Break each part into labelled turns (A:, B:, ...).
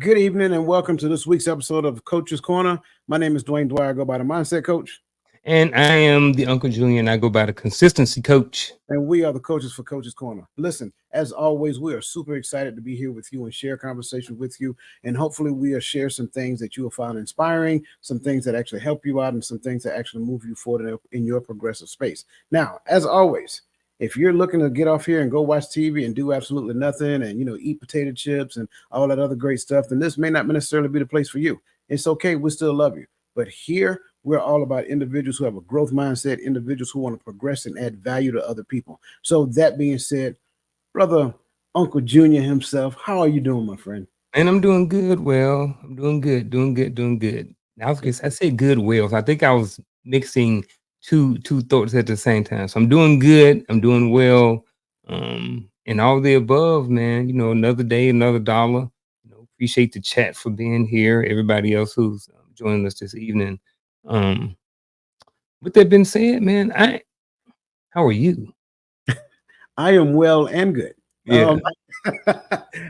A: Good evening and welcome to this week's episode of Coach's Corner. My name is Dwayne Dwyer. I go by the Mindset Coach.
B: And I am the Uncle Junior, and I go by the Consistency Coach.
A: And we are the coaches for Coach's Corner. Listen, as always, we are super excited to be here with you and share conversation with you. And hopefully we'll share some things that you will find inspiring, some things that actually help you out, and some things that actually move you forward in your progressive space. Now, as always, if you're looking to get off here and go watch TV and do absolutely nothing and, eat potato chips and all that other great stuff, then this may not necessarily be the place for you. It's okay. We still love you. But here, we're all about individuals who have a growth mindset, individuals who want to progress and add value to other people. So that being said, brother Uncle Junior himself, how are you doing, my friend?
B: And I'm doing good. Well, I'm doing good, doing good, doing good. I said good. Well, I think I was mixing two thoughts at the same time. So I'm doing good. I'm doing well. And all the above, man. Another day, another dollar. Appreciate the chat for being here. Everybody else who's joining us this evening. With that being said, man, how are you?
A: I am well and good.
B: Yeah.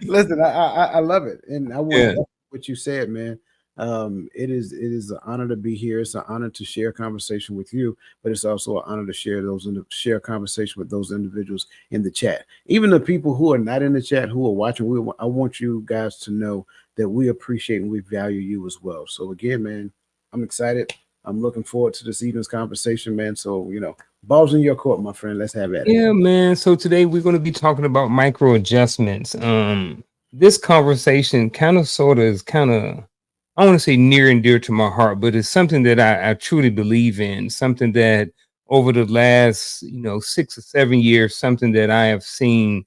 A: Listen, I love it, and I want to what you said, man. It is an honor to be here. It's an honor to share conversation with you, but it's also an honor to share conversation with those individuals in the chat. Even the people who are not in the chat, who are watching, I want you guys to know that we appreciate and we value you as well. So again, man, I'm excited. I'm looking forward to this evening's conversation, man. So balls in your court, my friend. Let's have at it.
B: Yeah, man. So today we're going to be talking about micro adjustments. This conversation I want to say near and dear to my heart, but it's something that I truly believe in, something that over the last, 6 or 7 years, something that I have seen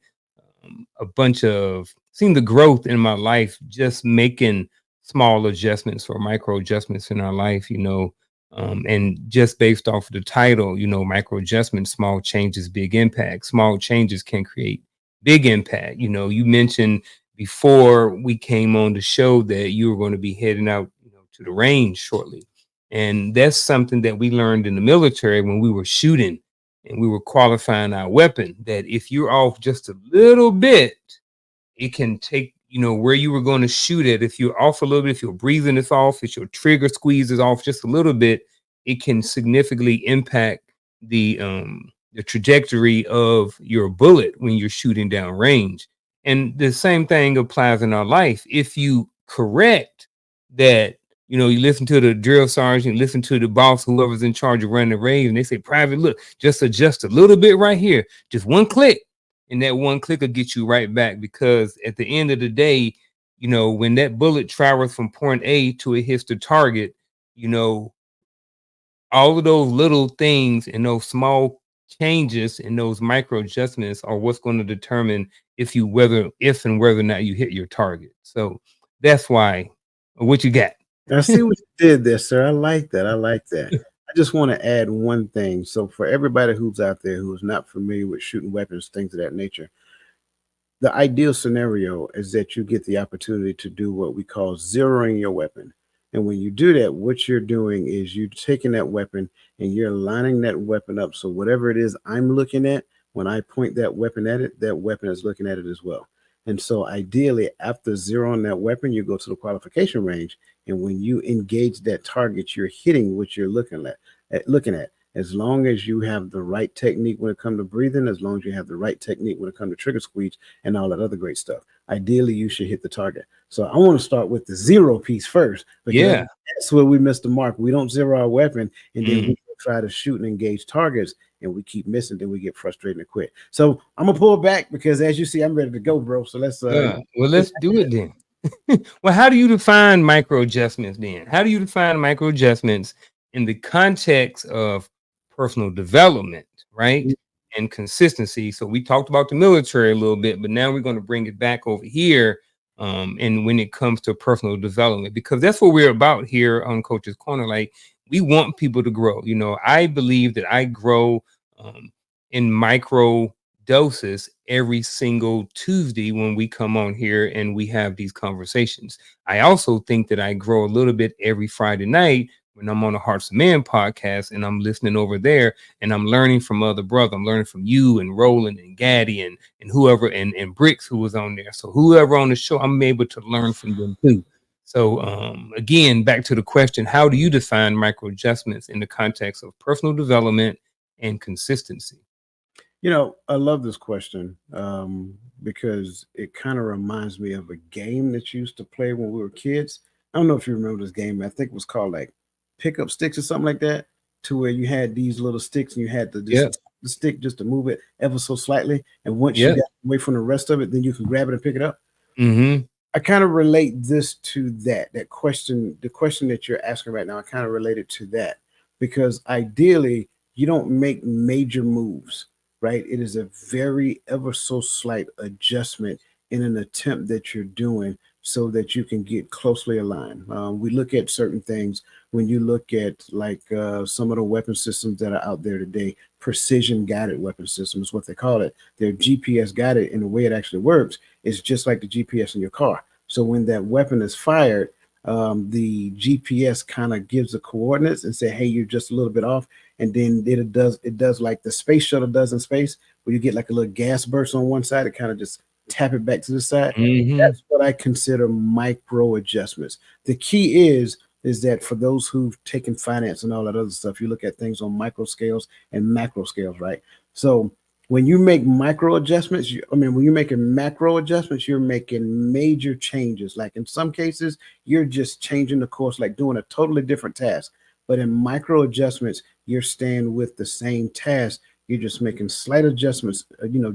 B: seen the growth in my life, just making small adjustments or micro adjustments in our life, and just based off of the title, micro adjustments, small changes, big impact. Small changes can create big impact. You mentioned before we came on the show that you were going to be heading out, to the range shortly. And that's something that we learned in the military when we were shooting and we were qualifying our weapon, that if you're off just a little bit, it can take, where you were going to shoot at. If you're off a little bit, if your breathing is off, if your trigger squeeze is off just a little bit, it can significantly impact the trajectory of your bullet when you're shooting down range. And the same thing applies in our life. If you correct that, you listen to the drill sergeant, listen to the boss, whoever's in charge of running the range, and they say, "Private, look, just adjust a little bit right here, just one click." And that one click will get you right back, because at the end of the day, when that bullet travels from point A to it hits the target, all of those little things and those small changes and those micro adjustments are what's going to determine if and whether or not you hit your target. So that's why. What you got?
A: I see what you did there, sir. I like that. I just want to add one thing. So for everybody who's out there who is not familiar with shooting weapons, things of that nature, the ideal scenario is that you get the opportunity to do what we call zeroing your weapon. And when you do that, what you're doing is you're taking that weapon and you're lining that weapon up. So whatever it is I'm looking at, when I point that weapon at it, that weapon is looking at it as well. And so ideally, after zeroing that weapon, you go to the qualification range. And when you engage that target, you're hitting what you're looking at. As long as you have the right technique when it comes to breathing, as long as you have the right technique when it comes to trigger squeeze and all that other great stuff, ideally you should hit the target. So I want to start with the zero piece first, because that's where we miss the mark. We don't zero our weapon, and then we try to shoot and engage targets, and we keep missing. Then we get frustrated and quit. So I'm gonna pull back, because as you see, I'm ready to go, bro. So let's
B: let's do it then. Well, how do you define micro adjustments then? How do you define micro adjustments in the context of personal development, right? And consistency? So we talked about the military a little bit, but now we're going to bring it back over here. And when it comes to personal development, because that's what we're about here on Coach's Corner. Like, we want people to grow. I believe that I grow in micro doses every single Tuesday when we come on here and we have these conversations. I also think that I grow a little bit every Friday night when I'm on the Hearts of Man podcast and I'm listening over there and I'm learning from other brothers. I'm learning from you and Roland and Gaddy and whoever and Bricks who was on there. So whoever on the show, I'm able to learn from them too. So again, back to the question, how do you define micro adjustments in the context of personal development and consistency?
A: I love this question because it kind of reminds me of a game that you used to play when we were kids. I don't know if you remember this game. I think it was called like pickup sticks or something like that, to where you had these little sticks and you had to just
B: Yeah.
A: the stick just to move it ever so slightly. And once you
B: Yeah.
A: got away from the rest of it, then you can grab it and pick it up.
B: Mm-hmm.
A: I kind of relate this to that question, the question that you're asking right now. I kind of relate it to that because ideally you don't make major moves, right? It is a very ever so slight adjustment in an attempt that you're doing so that you can get closely aligned. We look at certain things when you look at like some of the weapon systems that are out there today. Precision guided weapon systems, what they call it. They're GPS guided, and the way it actually works is just like the GPS in your car. So when that weapon is fired, the GPS kind of gives the coordinates and say, "Hey, you're just a little bit off," and then it does like the space shuttle does in space, where you get like a little gas burst on one side. It kind of just tap it back to the side.
B: Mm-hmm.
A: That's what I consider micro adjustments. The key is that for those who've taken finance and all that other stuff, you look at things on micro scales and macro scales, right? So when you make micro adjustments, when you're making macro adjustments, you're making major changes. Like in some cases, you're just changing the course, like doing a totally different task. But in micro adjustments, you're staying with the same task. You're just making slight adjustments,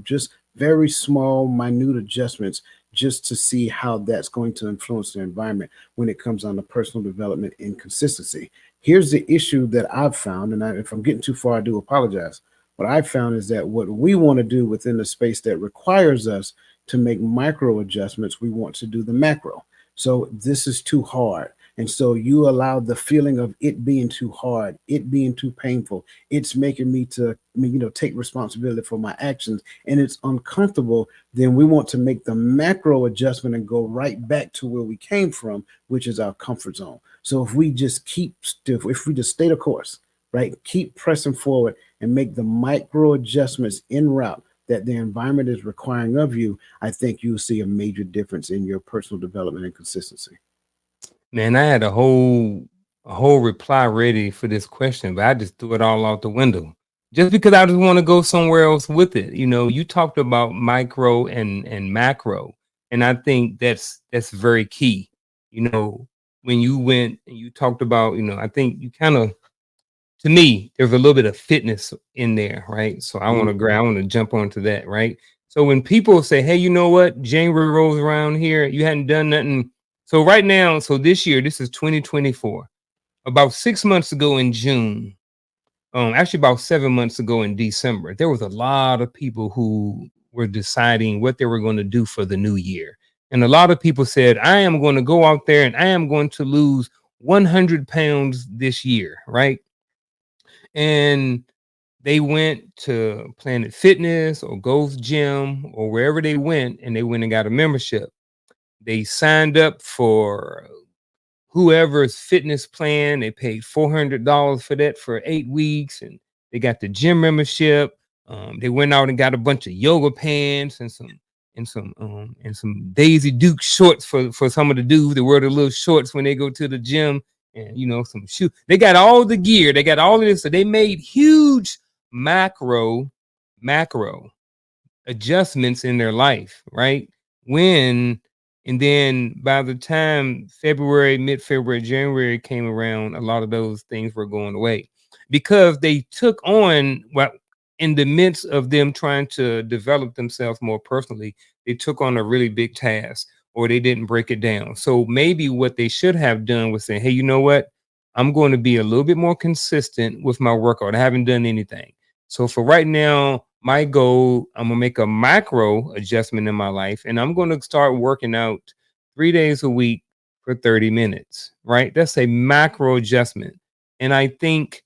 A: just very small, minute adjustments just to see how that's going to influence the environment when it comes on to personal development and consistency. Here's the issue that I've found, and if I'm getting too far, I do apologize. What I found is that what we want to do within the space that requires us to make micro adjustments, we want to do the macro. So this is too hard. And so you allow the feeling of it being too hard, it being too painful. It's making me to, take responsibility for my actions, and it's uncomfortable. Then we want to make the macro adjustment and go right back to where we came from, which is our comfort zone. So if we just keep stiff, if we just stay the course, right, keep pressing forward and make the micro adjustments en route that the environment is requiring of you, I think you'll see a major difference in your personal development and consistency.
B: Man, I had a whole reply ready for this question, but I just threw it all out the window. Just because I just want to go somewhere else with it. You talked about micro and macro, and I think that's very key. You know, when you went and you talked about, I think you kind of, to me, there's a little bit of fitness in there, right? So I want to jump onto that, right? So when people say, "Hey, you know what? January rolls around here, you hadn't done nothing." So right now, so this year, this is 2024. About 6 months ago in June, actually about 7 months ago in December, there was a lot of people who were deciding what they were going to do for the new year. And a lot of people said, "I am going to go out there and I am going to lose 100 pounds this year," right? And they went to Planet Fitness or Gold's Gym or wherever they went, and they went and got a membership. They signed up for whoever's fitness plan. They paid $400 for that for 8 weeks, and they got the gym membership. They went out and got a bunch of yoga pants and some Daisy Duke shorts for some of the dudes that wear the little shorts when they go to the gym, and some shoes. They got all the gear. They got all of this. So they made huge macro adjustments in their life, right? When and then by the time February, mid-February, January came around, a lot of those things were going away because they took on what, in the midst of them trying to develop themselves more personally, they took on a really big task, or they didn't break it down. So maybe what they should have done was say, "Hey, you know what? I'm going to be a little bit more consistent with my workout. I haven't done anything. So for right now, my goal, I'm gonna make a macro adjustment in my life, and I'm gonna start working out 3 days a week for 30 minutes." Right? That's a macro adjustment. And I think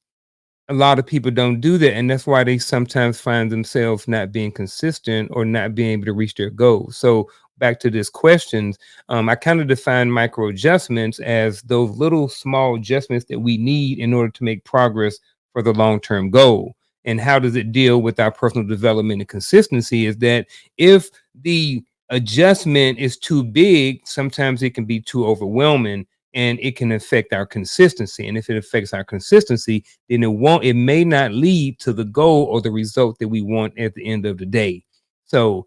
B: a lot of people don't do that. And that's why they sometimes find themselves not being consistent or not being able to reach their goals. So back to this questions, I kind of define micro adjustments as those little small adjustments that we need in order to make progress for the long-term goal. And how does it deal with our personal development and consistency? Is that if the adjustment is too big, sometimes it can be too overwhelming and it can affect our consistency. And if it affects our consistency, then it may not lead to the goal or the result that we want at the end of the day. So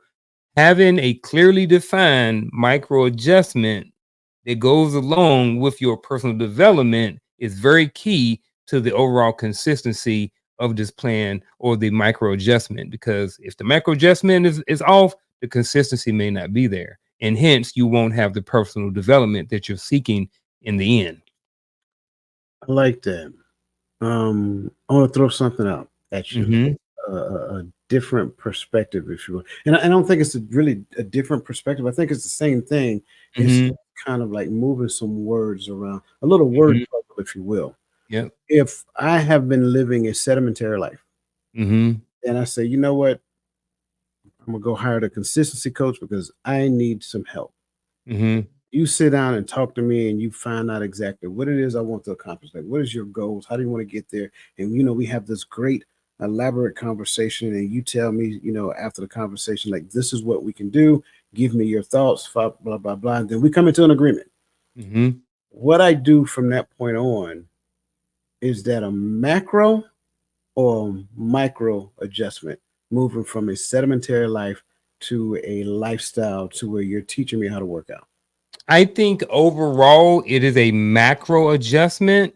B: having a clearly defined micro adjustment that goes along with your personal development is very key to the overall consistency of this plan or the micro adjustment. Because if the micro adjustment is off, the consistency may not be there. And hence, you won't have the personal development that you're seeking in the end.
A: I like that. I want to throw something out at you,
B: Mm-hmm.
A: a different perspective, if you will. And I don't think it's really a different perspective. I think it's the same thing. It's
B: Mm-hmm.
A: kind of like moving some words around, a little word
B: Mm-hmm.
A: puzzle, if you will.
B: Yep.
A: If I have been living a sedimentary life,
B: Mm-hmm.
A: and I say, you know what, I'm gonna go hire the consistency coach because I need some help.
B: Mm-hmm.
A: You sit down and talk to me and you find out exactly what it is I want to accomplish. Like, what is your goals? How do you want to get there? And, we have this great, elaborate conversation. And you tell me, after the conversation, like, this is what we can do. Give me your thoughts, blah, blah, blah, blah. And then we come into an agreement.
B: Mm-hmm.
A: What I do from that point on, is that a macro or micro adjustment, moving from a sedimentary life to a lifestyle to where you're teaching me how to work out?
B: I think overall it is a macro adjustment,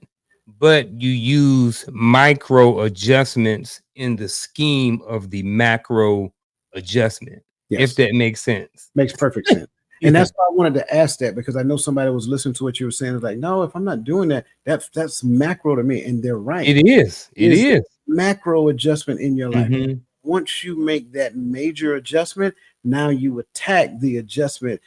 B: but you use micro adjustments in the scheme of the macro adjustment, if
A: Yes.
B: that makes sense.
A: Makes perfect sense. And
B: Yeah,
A: that's why I wanted to ask that, because I know somebody was listening to what you were saying. It's like, no, if I'm not doing that, that's macro to me. And they're right.
B: it is. It
A: Is
B: is.
A: macro adjustment in your life.
B: Mm-hmm.
A: Once you make that major adjustment, now you attack the adjustment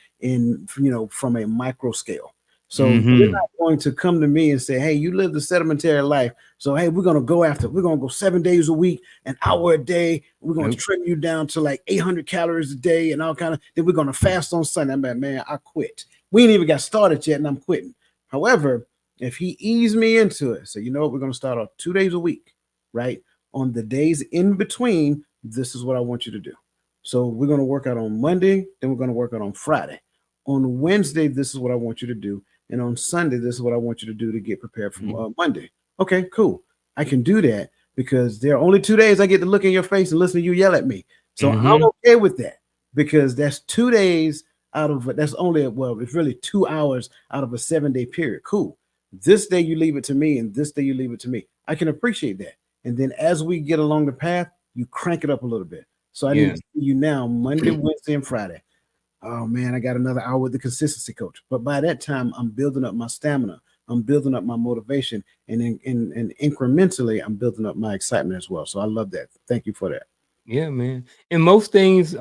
A: from a micro scale. So you're
B: Mm-hmm.
A: not going to come to me and say, hey, you live the sedimentary life. So hey, we're gonna go 7 days a week, an hour a day. We're gonna
B: Nope.
A: trim you down to like 800 calories a day and all kind of. Then we're gonna fast on Sunday. I'm like, man, I quit. We ain't even got started yet, and I'm quitting. However, if he eased me into it, so you know what, we're gonna start off 2 days a week, right? On the days in between, this is what I want you to do. So we're going to work out on Monday, then we're going to work out on Friday. On Wednesday, this is what I want you to do. And on Sunday, this is what I want you to do to get prepared for
B: Mm-hmm.
A: Monday. Okay, cool. I can do that because there are only 2 days I get to look in your face and listen to you yell at me. So I'm
B: Mm-hmm.
A: okay with that, because that's 2 days out of that's only, well, it's really 2 hours out of a 7 day period. Cool. This day you leave it to me, and this day you leave it to me. I can appreciate that. And then as we get along the path, you crank it up a little bit. So I need
B: Yeah.
A: to see you now Monday, Wednesday, and Friday. Oh man, I got another hour with the consistency coach. But by that time, I'm building up my stamina. I'm building up my motivation, and and incrementally, I'm building up my excitement as well. So I love that. Thank you for that.
B: Yeah, man. And most things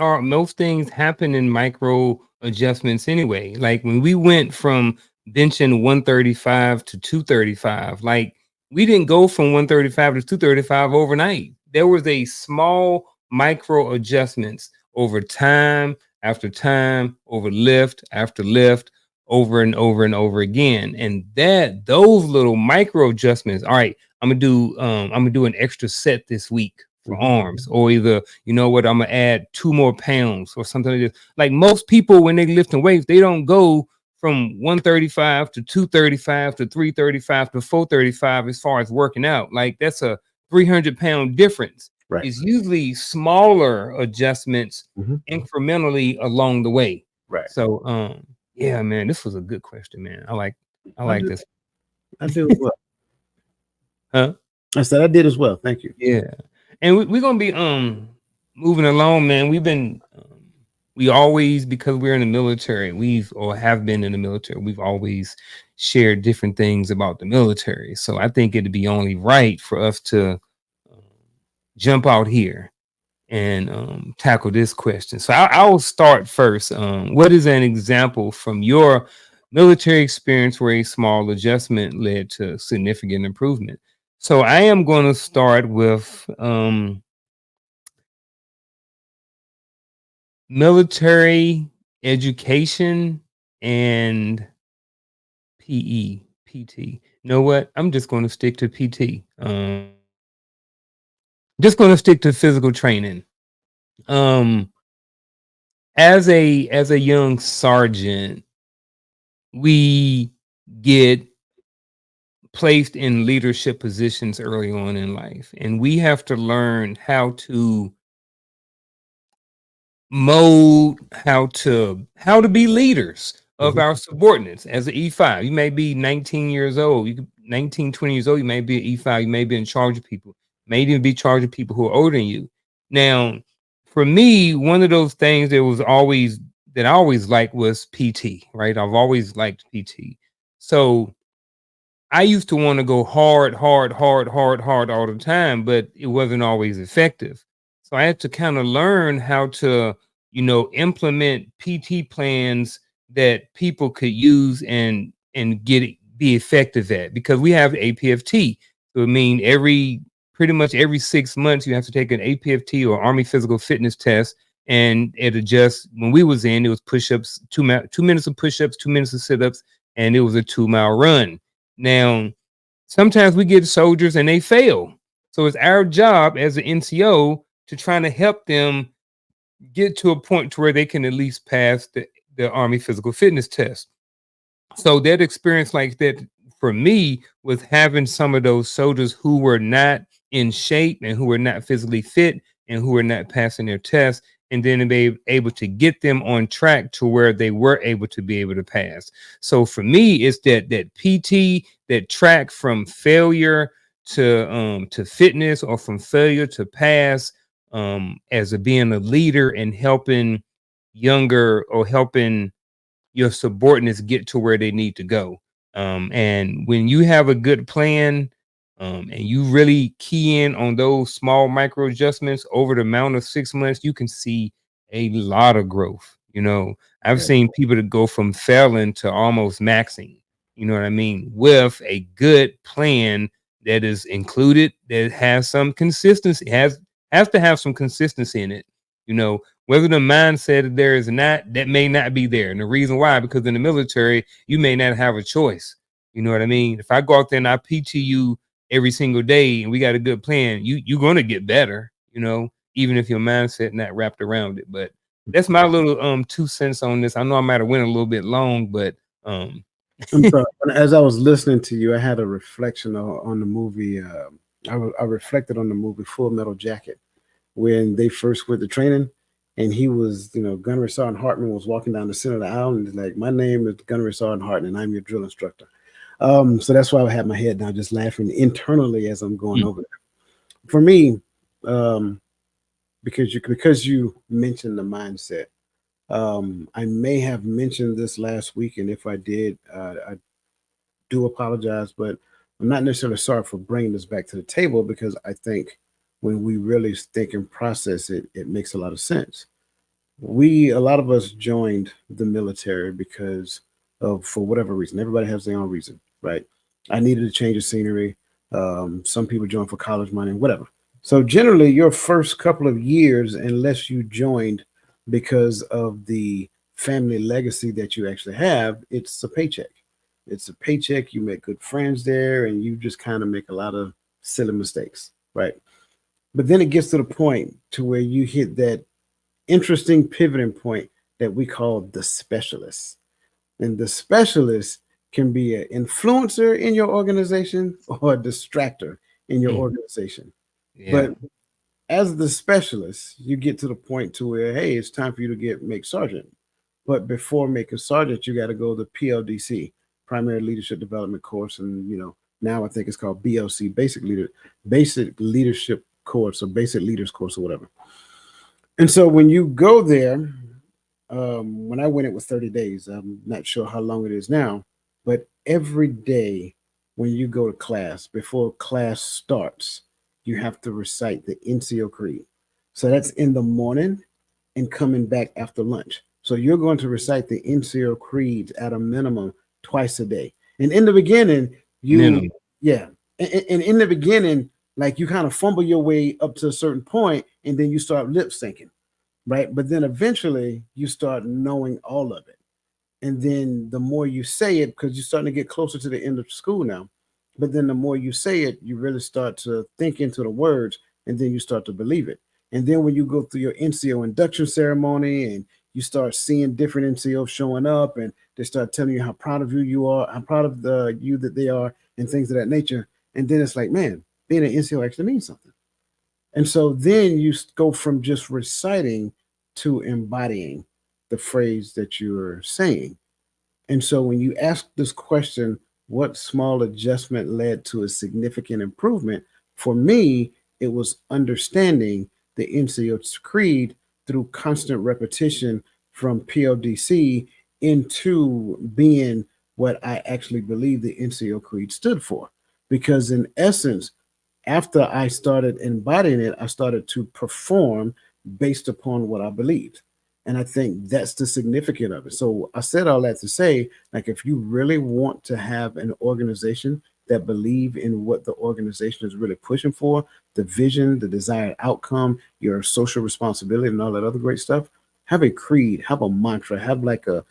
B: happen in micro adjustments anyway. Like when we went from benching 135 to 235, like we didn't go from 135 to 235 overnight. There was a small micro adjustments over time after time, over lift after lift, over and over and over again. And that those little micro adjustments, all right, I'm gonna do an extra set this week for
A: Mhm.
B: arms, or either, you know what, I'm gonna add 2 more pounds or something like this. Like most people when they lifting weights, they don't go from 135 to 235 to 335 to 435 as far as working out. Like that's a 300-pound difference.
A: Right.
B: It's usually smaller adjustments
A: Mhm.
B: incrementally along the way.
A: Right.
B: So yeah, man, this was a good question, man. I
A: I
B: like
A: do.
B: this.
A: I do as well.
B: Huh?
A: I said I did as well. Thank you.
B: Yeah. And we're gonna be moving along, man. We always, because we're in the military, we've or have been in the military, we've always shared different things about the military. So I think it'd be only right for us to um, jump out here and tackle this question. So I'll start first. What is an example from your military experience where a small adjustment led to significant improvement? So I am going to start with military education and PT. You know what? I'm just going to stick to PT. Just going to stick to physical training. Um, as a young sergeant, we get placed in leadership positions early on in life, and we have to learn how to mold, how to be leaders of
A: Mhm.
B: our subordinates. As an E5, you may be 19 years old, you could 19, 20 years old, you may be an E5, you may be in charge of people, may even be charge of people who are older than you. Now, for me, one of those things that I always liked was PT, right? I've always liked PT. So I used to want to go hard, hard, hard, hard, hard all the time, but it wasn't always effective. So I had to kind of learn how to, implement PT plans that people could use and be effective at, because we have APFT. So I mean, pretty much every 6 months you have to take an APFT or Army Physical Fitness test, and it adjusts. When we was in, it was push-ups, 2 minutes of push-ups, 2 minutes of sit-ups, and it was a 2-mile run. Now, sometimes we get soldiers and they fail. So it's our job as an NCO to try to help them get to a point to where they can at least pass the Army physical fitness test. So that experience like that for me was having some of those soldiers who were not in shape and who were not physically fit and who were not passing their tests, and then be able to get them on track to where they were able to be able to pass. So for me, it's that PT, that track from failure to fitness, or from failure to pass, as being a leader and helping your subordinates get to where they need to go. And when you have a good plan, and you really key in on those small micro adjustments over the amount of 6 months, you can see a lot of growth. I've
A: Yeah.
B: seen people that go from failing to almost maxing, you know what I mean, with a good plan that is included, that has some consistency, has to have some consistency in it. Whether the mindset there is not, that may not be there. And the reason why, because in the military, you may not have a choice. You know what I mean? If I go out there and I PT you every single day and we got a good plan, you're gonna get better, even if your mindset not wrapped around it. But that's my little 2 cents on this. I know I might have went a little bit long, but um
A: I'm sorry. As I was listening to you, I had a reflection on the movie. I reflected on the movie Full Metal Jacket when they first went to training, and he was, Gunnery Sergeant Hartman was walking down the center of the aisle, and he's like, "My name is Gunnery Sergeant Hartman, and I'm your drill instructor." So that's why I had my head down, just laughing internally as I'm going over there. For me, um, because you mentioned the mindset. I may have mentioned this last week, and if I did, I do apologize, but I'm not necessarily sorry for bringing this back to the table, because I think when we really think and process it, it makes a lot of sense. A lot of us joined the military because of, for whatever reason. Everybody has their own reason, right? I needed a change of scenery. Some people join for college money, whatever. So generally, your first couple of years, unless you joined because of the family legacy that you actually have, it's a paycheck. It's a paycheck. You make good friends there, and you just kind of make a lot of silly mistakes, right? But then it gets to the point to where you hit that interesting pivoting point that we call the specialist. And the specialist can be an influencer in your organization or a distractor in your
B: mhm.
A: organization.
B: Yeah.
A: But as the specialist, you get to the point to where, hey, it's time for you to make sergeant. But before making sergeant, you got to go to PLDC, primary leadership development course, and now I think it's called BLC, basic leadership course, or basic leaders course, or whatever. And so when you go there, when I went, it was 30 days. I'm not sure how long it is now, but every day when you go to class, before class starts, you have to recite the NCO Creed. So that's in the morning and coming back after lunch. So you're going to recite the NCO Creeds at a minimum twice a day. And in the beginning,
B: Minimum.
A: yeah, and in the beginning, like, you kind of fumble your way up to a certain point, and then you start lip syncing. right? But then eventually you start knowing all of it. And then the more you say it, because you're starting to get closer to the end of school now, but then the more you say it, you really start to think into the words, and then you start to believe it. And then when you go through your NCO induction ceremony and you start seeing different NCOs showing up and they start telling you how proud of you are, how proud of you that they are, and things of that nature. And then it's like, man, being an NCO actually means something. And so then you go from just reciting to embodying the phrase that you're saying. And so when you ask this question, what small adjustment led to a significant improvement? For me, it was understanding the NCO's creed through constant repetition from PLDC into being what I actually believe the NCO creed stood for. Because in essence, after I started embodying it, I started to perform based upon what I believed. And I think that's the significance of it. So I said all that to say, like, if you really want to have an organization that believe in what the organization is really pushing for, the vision, the desired outcome, your social responsibility, and all that other great stuff, have a creed, have a mantra, have like a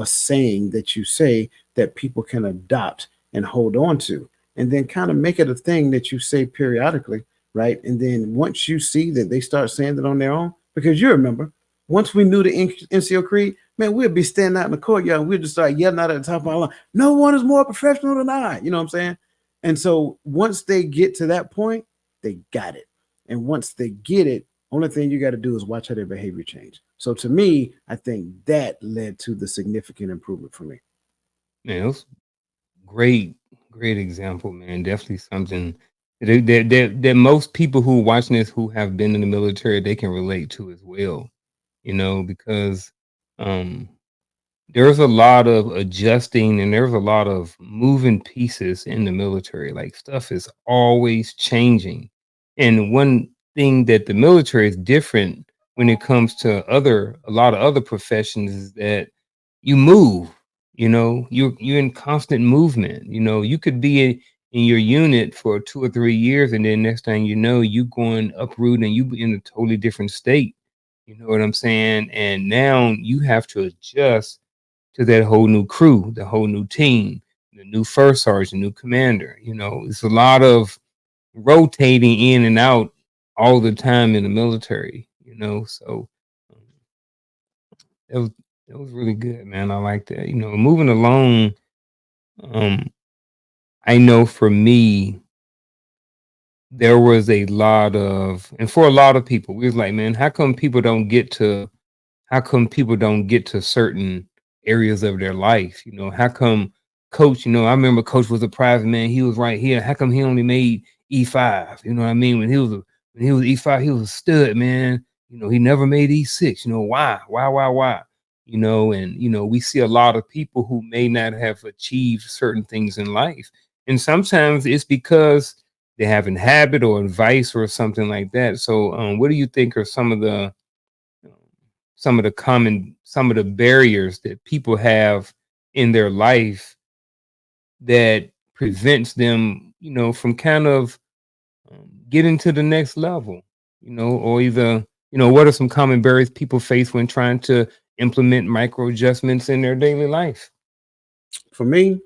A: saying that you say that people can adopt and hold on to, and then kind of make it a thing that you say periodically, right? And then once you see that they start saying it on their own, because you remember, once we knew the NCO creed, man, we'd be standing out in the courtyard and we'd just start yelling out at the top of our lungs, no one is more professional than I. You know what I'm saying? And so once they get to that point, they got it. And once they get it, only thing you got to do is watch how their behavior change. So to me, I think that led to the significant improvement for me.
B: Man, it was great, great example, man. Definitely something that most people who are watching this who have been in the military they can relate to as well. Because um there's a lot of adjusting and there's a lot of moving pieces in the military. Like stuff is always changing. And one thing that the military is different when it comes to a lot of other professions is that you move, you're in constant movement. You could be in your unit for 2 or 3 years and then next thing you know, you going uproot and you in a totally different state. You know what I'm saying? And now you have to adjust to that whole new crew, the whole new team, the new first sergeant, new commander. It's a lot of rotating in and out all the time in the military. So um, that was that was really good, man. I like that. Moving along, um, I know for me, there was a lot of, and for a lot of people, we was like, man, how come people don't get to certain areas of their life? How come coach, I remember coach was a private man. He was right here. How come he only made E5? You know what I mean? When he was E5, he was a stud, man. He never made E6. Why? Why? And we see a lot of people who may not have achieved certain things in life. And sometimes it's because they have a habit or advice or something like that. So what do you think are um, some of the barriers that people have in their life that prevents them, from kind of getting to the next level, or either, what are some common barriers people face when trying to implement micro adjustments in their daily life?
A: For me,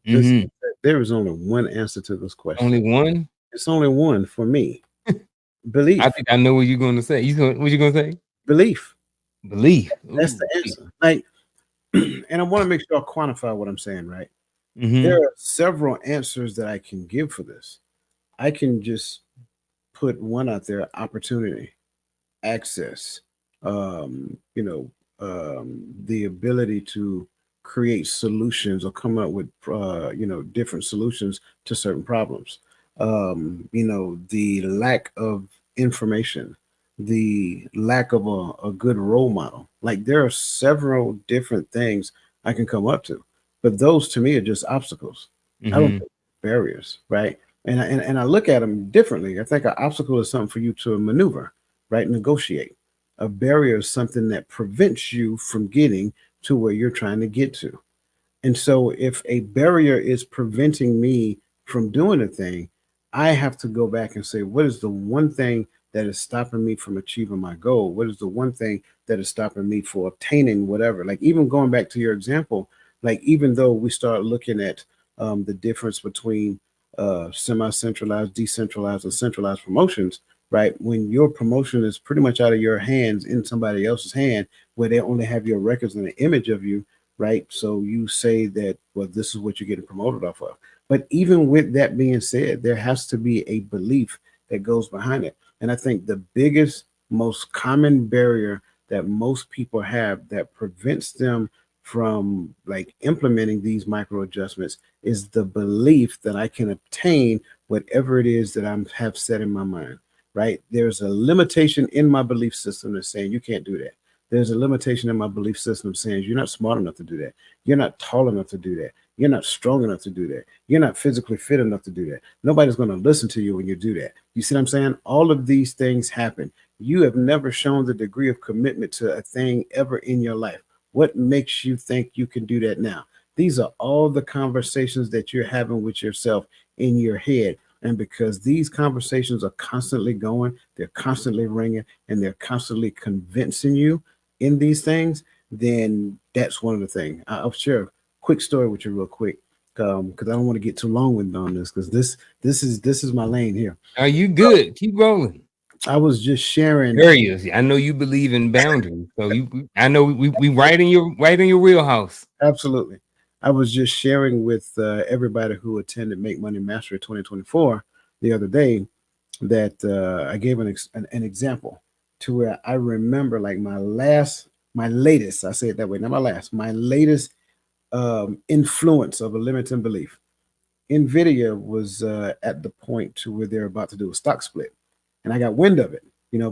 A: this
B: Hmm.
A: there is only one answer to this question.
B: Only one?
A: It's only one for me.
B: I
A: Belief.
B: think I know what you're going to say. What you going to say?
A: Belief.
B: Belief.
A: That's
B: Ooh.
A: the answer. Like, and I want to make sure I quantify what I'm saying, right? There
B: Mm-hmm.
A: are several answers that I can give for this. I can just put one out there: opportunity, access, you know, the ability to create solutions or come up with, different solutions to certain problems. The lack of information, the lack of a good role model. Like, there are several different things I can come up to, but those to me are just obstacles. I don't
B: Mm-hmm.
A: think barriers, right? And I look at them differently. I think an obstacle is something for you to maneuver, right? Negotiate. A barrier is something that prevents you from getting to where you're trying to get to. And so if a barrier is preventing me from doing a thing, I have to go back and say, what is the one thing that is stopping me from achieving my goal? What is the one thing that is stopping me for obtaining whatever? Like, even going back to your example, like, even though we start looking at the difference between semi-centralized, decentralized, and centralized promotions, right? When your promotion is pretty much out of your hands in somebody else's hand, where they only have your records and an image of you, right? So you say that, well, this is what you're getting promoted off of. But even with that being said, there has to be a belief that goes behind it. And I think the biggest, most common barrier that most people have that prevents them from like implementing these micro adjustments is the belief that I can obtain whatever it is that I have set in my mind, right? There's a limitation in my belief system that's saying you can't do that. There's a limitation in my belief system saying you're not smart enough to do that. You're not tall enough to do that. You're not strong enough to do that. You're not physically fit enough to do that. Nobody's going to listen to you when you do that. You see what I'm saying? All of these things happen. You have never shown the degree of commitment to a thing ever in your life. What makes you think you can do that now? These are all the conversations that you're having with yourself in your head. And because these conversations are constantly going, they're constantly ringing, and they're constantly convincing you in these things, then that's one of the things. I'll share a quick story with you real quick, because I don't want to get too long winded on this, because this is my lane here.
B: Are you good? Keep rolling.
A: I was just sharing.
B: Areas. I know you believe in boundaries. So I know we right in your wheelhouse.
A: Absolutely. I was just sharing with everybody who attended Make Money Mastery 2024 the other day that I gave an example to where I remember like my latest, I say it that way, not my last, my latest influence of a limiting belief. Nvidia was at the point to where they're about to do a stock split, and I got wind of it,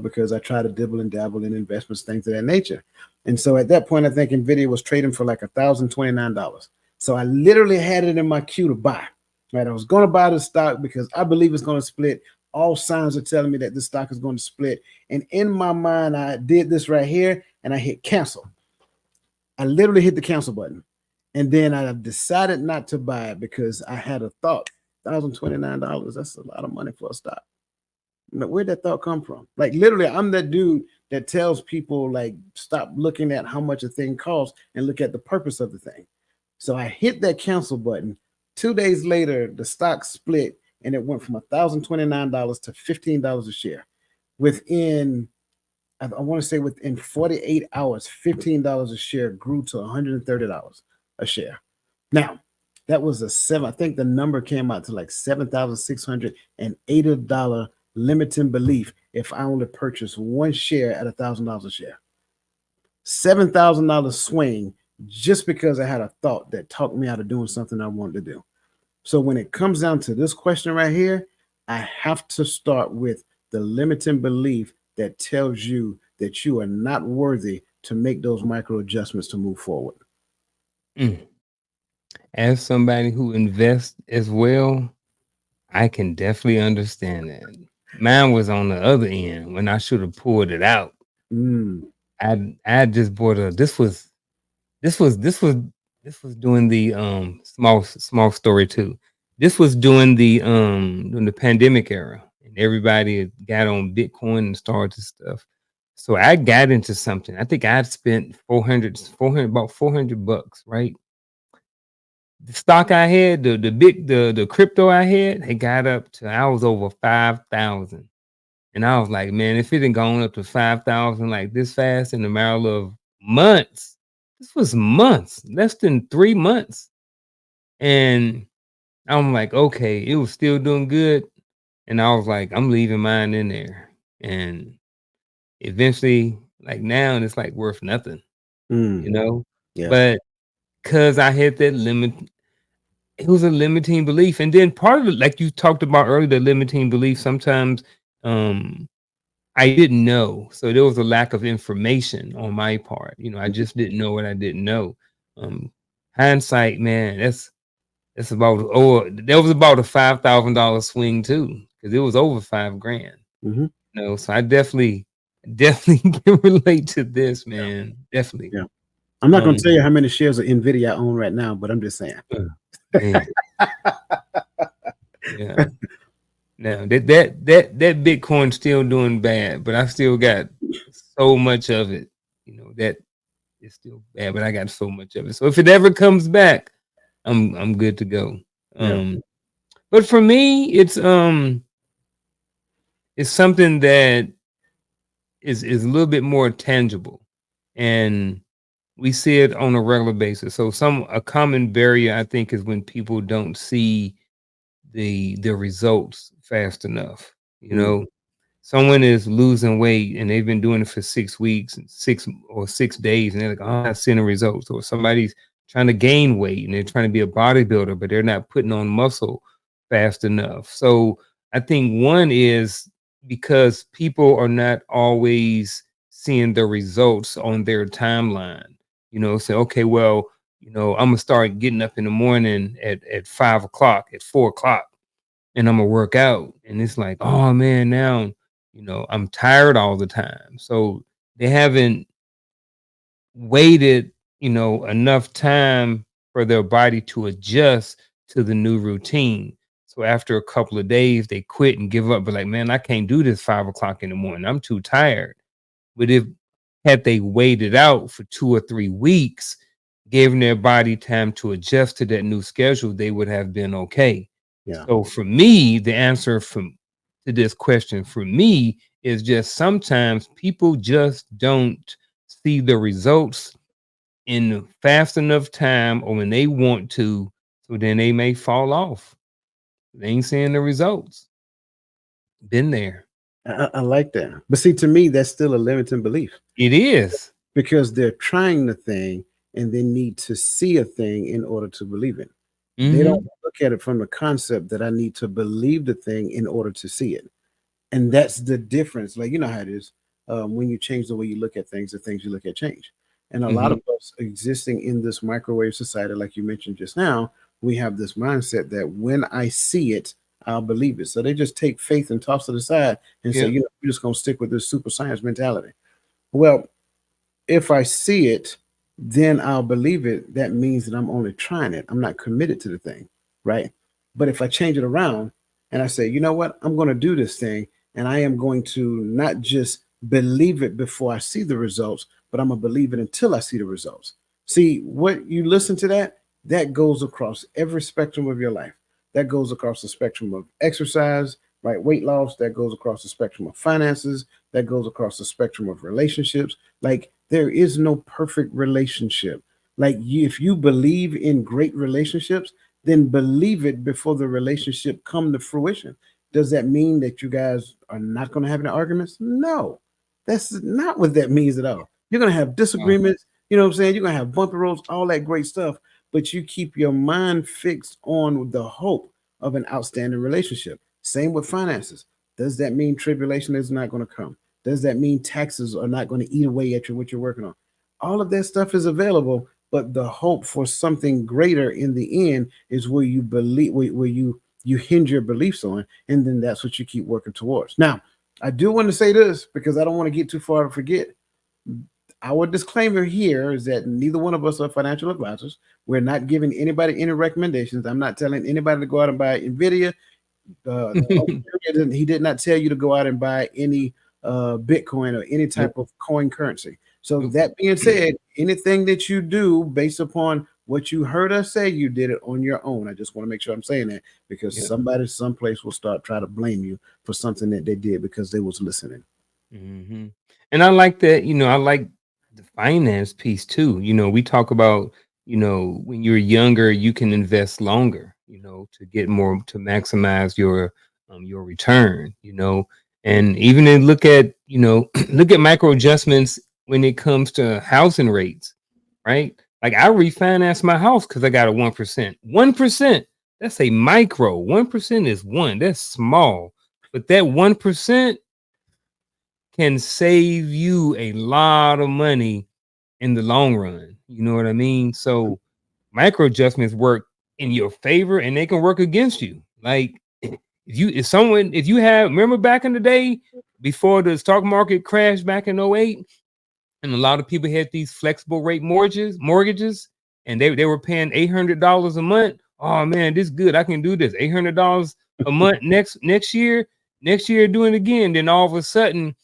A: because I try to dibble and dabble in investments, things of that nature. And so at that point, I think Nvidia was trading for like $1,029. So I literally had it in my queue to buy. Right, I was going to buy the stock because I believe it's going to split. All signs are telling me that this stock is going to split. And in my mind, I did this right here, and I hit cancel. I literally hit the cancel button. And then I decided not to buy it because I had a thought. $1,029, that's a lot of money for a stock. Where'd that thought come from? Like, literally, I'm that dude that tells people, like, stop looking at how much a thing costs and look at the purpose of the thing. So I hit that cancel button. 2 days later, the stock split and it went from $1,029 to $15 a share. Within, I want to say within 48 hours, $15 a share grew to $130 a share. Now, that was a seven. I think the number came out to like $7,680 limiting belief if I only purchase one share at $1,000 a share. $7,000 swing just because I had a thought that talked me out of doing something I wanted to do. So when it comes down to this question right here, I have to start with the limiting belief that tells you that you are not worthy to make those micro adjustments to move forward.
B: Mm. As somebody who invests as well, I can definitely understand that. Mine was on the other end when I should have pulled it out.
A: Mm.
B: I just bought a this was this was this was doing the small story too. This was during the pandemic era, and everybody got on Bitcoin and started this stuff. So I got into something. I think I'd spent 400 about $400, right? The stock I had, the crypto I had, it got up to I was over 5,000. And I was like, man, if it had gone up to 5,000 like this fast in a matter of months, this was months, less than 3 months. And I'm like, okay, it was still doing good. And I was like, I'm leaving mine in there. And eventually, like now, it's like worth nothing,
A: Mm.
B: you know?
A: Yeah.
B: But because I had that limit, it was a limiting belief. And then part of it, like you talked about earlier, the limiting belief, sometimes um I didn't know. So there was a lack of information on my part. I
A: Mhm.
B: just didn't know what I didn't know. Um, Hindsight, man, that's about that was about a $5,000 swing too, because it was over 5 grand.
A: Mhm.
B: So I definitely can relate to this,
A: Yeah.
B: man. Definitely.
A: Yeah. I'm not going
B: Um,
A: to tell you how many shares of Nvidia I own right now, but I'm just saying.
B: uh, man, yeah. Now that Bitcoin's still doing bad, but I still got so much of it. That is still bad, but I got so much of it. So if it ever comes back, I'm good to go.
A: Yeah.
B: But for me, it's something that is a little bit more tangible, and we see it on a regular basis. So a common barrier I think is when people don't see the results fast enough. You
A: Mm.
B: know, someone is losing weight and they've been doing it for 6 weeks and 6 days, and they're like, oh, I'm not seeing the results. Or somebody's trying to gain weight and they're trying to be a bodybuilder, but they're not putting on muscle fast enough. So I think one is because people are not always seeing the results on their timeline. Say, okay, well, I'm gonna start getting up in the morning at 5 o'clock, at 4 o'clock, and I'm gonna work out. And it's like, oh man, now I'm tired all the time. So they haven't waited, enough time for their body to adjust to the new routine. So after a couple of days, they quit and give up. But like, man, I can't do this 5 o'clock in the morning. I'm too tired. But if had they waited out for 2 or 3 weeks, giving their body time to adjust to that new schedule, they would have been okay.
A: Yeah.
B: So for me, the answer to this question for me is just sometimes people just don't see the results in fast enough time or when they want to, so then they may fall off. They ain't seeing the results. Been there.
A: I like that. But see, to me, that's still a limiting belief
B: It is.
A: because they're trying the thing and they need to see a thing in order to believe it. They don't
B: Mm-hmm.
A: look at it from the concept that I need to believe the thing in order to see it. And that's the difference. Like, you know how it is, when you change the way you look at things, the things you look at change. And a lot
B: Mm-hmm.
A: of us existing in this microwave society, like you mentioned just now, we have this mindset that when I see it, I'll believe it. So they just take faith and toss it aside and say,
B: Yep.
A: we're just going to stick with this super science mentality. Well, if I see it, then I'll believe it. That means that I'm only trying it. I'm not committed to the thing, right? But if I change it around and I say, you know what, I'm going to do this thing and I am going to not just believe it before I see the results, but I'm going to believe it until I see the results. See, what you listen to that goes across every spectrum of your life. That goes across the spectrum of exercise, right? Weight loss, that goes across the spectrum of finances, that goes across the spectrum of relationships. Like there is no perfect relationship. Like if you believe in great relationships, then believe it before the relationship come to fruition. Does that mean that you guys are not going to have any arguments? No, that's not what that means at all. You're going to have
B: Oh,
A: disagreements. You know what I'm saying? You're going to have bumpy roads, all that great stuff. But you keep your mind fixed on the hope of an outstanding relationship. Same with finances. Does that mean tribulation is not going to come? Does that mean taxes are not going to eat away at what you're working on? All of that stuff is available, but the hope for something greater in the end is where you believe, where you hinge your beliefs on, and then that's what you keep working towards. Now, I do want to say this because I don't want to get too far to forget. Our disclaimer here is that neither one of us are financial advisors. We're not giving anybody any recommendations. I'm not telling anybody to go out and buy Nvidia. He did not tell you to go out and buy any Bitcoin or any type
B: nope,
A: of coin currency. So
B: nope.
A: that being said, anything that you do based upon what you heard us say, you did it on your own. I just want to make sure I'm saying that because
B: Yeah.
A: somebody someplace will start try to blame you for something that they did because they was listening.
B: Hmm. And I like that, I like the finance piece too. We talk about, when you're younger, you can invest longer, to get more, to maximize your return, and even then look at, look at micro adjustments when it comes to housing rates, right? Like I refinanced my house because I got a 1%. 1%, that's a micro. 1% is one. That's small. But that 1% can save you a lot of money in the long run. You know what I mean? So micro adjustments work in your favor and they can work against you. Like if you have, remember back in the day before the stock market crashed back in '08, and a lot of people had these flexible rate mortgages, and they were paying $800 a month. Oh man, this is good. I can do this. $800 a month next year doing it again. Then all of a sudden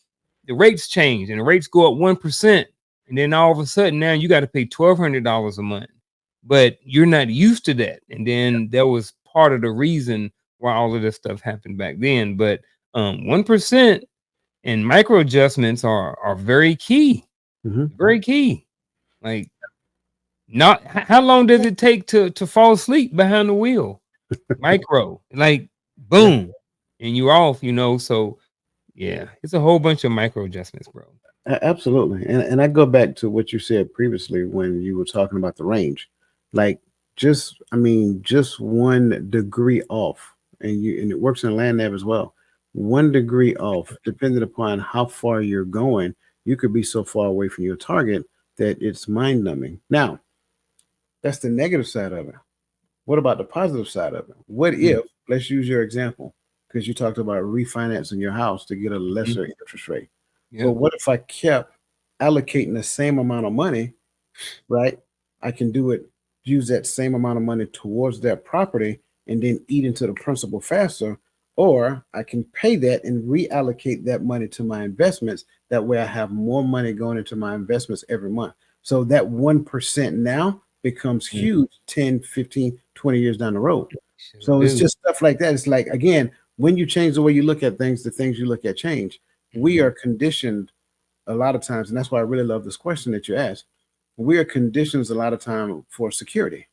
B: the rates change and the rates go up 1%. And then all of a sudden now you got to pay $1,200 a month. But you're not used to that. And then that was part of the reason why all of this stuff happened back then. But 1% and micro adjustments are very key.
A: Mhm.
B: Very key. Like not how long does it take to fall asleep behind the wheel? Micro. Like
A: Yeah.
B: boom. And you're off, so yeah, it's a whole bunch of micro adjustments, bro.
A: Absolutely. And I go back to what you said previously when you were talking about the range. Like just 1 degree off, and it works in land nav as well. 1 degree off, depending upon how far you're going, you could be so far away from your target that it's mind numbing. Now, that's the negative side of it. What about the positive side of it? What
B: Mm,
A: if, let's use your example, because you talked about refinancing your house to get a
B: mhm.
A: lesser interest rate. But
B: Yeah.
A: what if I kept allocating the same amount of money, right? I can do it, use that same amount of money towards that property and then eat into the principal faster. Or I can pay that and reallocate that money to my investments. That way I have more money going into my investments every month. So that 1% now becomes
B: Mm,
A: huge 10, 15, 20 years down the road.
B: sure
A: So it's
B: do.
A: just stuff like that. It's like, again, when you change the way you look at things, the things you look at change. We
B: Mhm.
A: are conditioned a lot of times, and that's why I really love this question that you asked. We are conditioned a lot of time for security.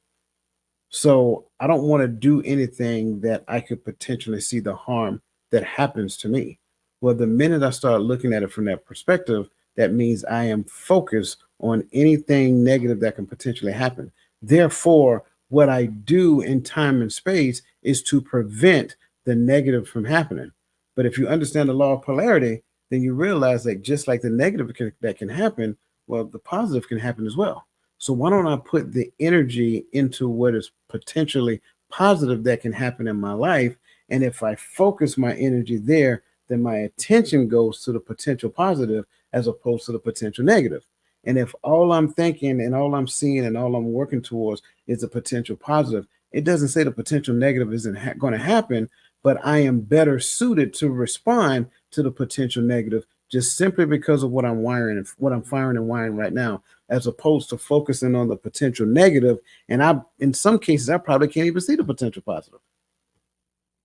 A: So I don't want to do anything that I could potentially see the harm that happens to me. Well, the minute I start looking at it from that perspective, that means I am focused on anything negative that can potentially happen. Therefore, what I do in time and space is to prevent the negative from happening. But if you understand the law of polarity, then you realize that just like the negative that can happen, well, the positive can happen as well. So why don't I put the energy into what is potentially positive that can happen in my life? And if I focus my energy there, then my attention goes to the potential positive as opposed to the potential negative. And if all I'm thinking and all I'm seeing and all I'm working towards is a potential positive, it doesn't say the potential negative isn't going to happen, but I am better suited to respond to the potential negative just simply because of what I'm wiring, what I'm firing and wiring right now, as opposed to focusing on the potential negative. And in some cases, I probably can't even see the potential positive.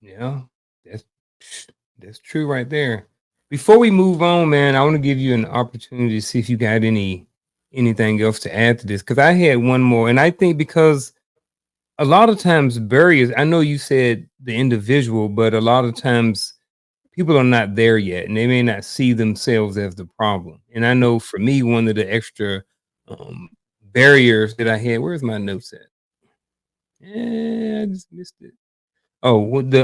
B: Yeah, that's that's true right there. Before we move on, man, I want to give you an opportunity to see if you got anything else to add to this because I had one more, and I think because a lot of times barriers. I know you said the individual, but a lot of times people are not there yet, and they may not see themselves as the problem. And I know for me, one of the extra um, barriers that I had. Where's my notes at? Yeah, I just missed it. Oh, what the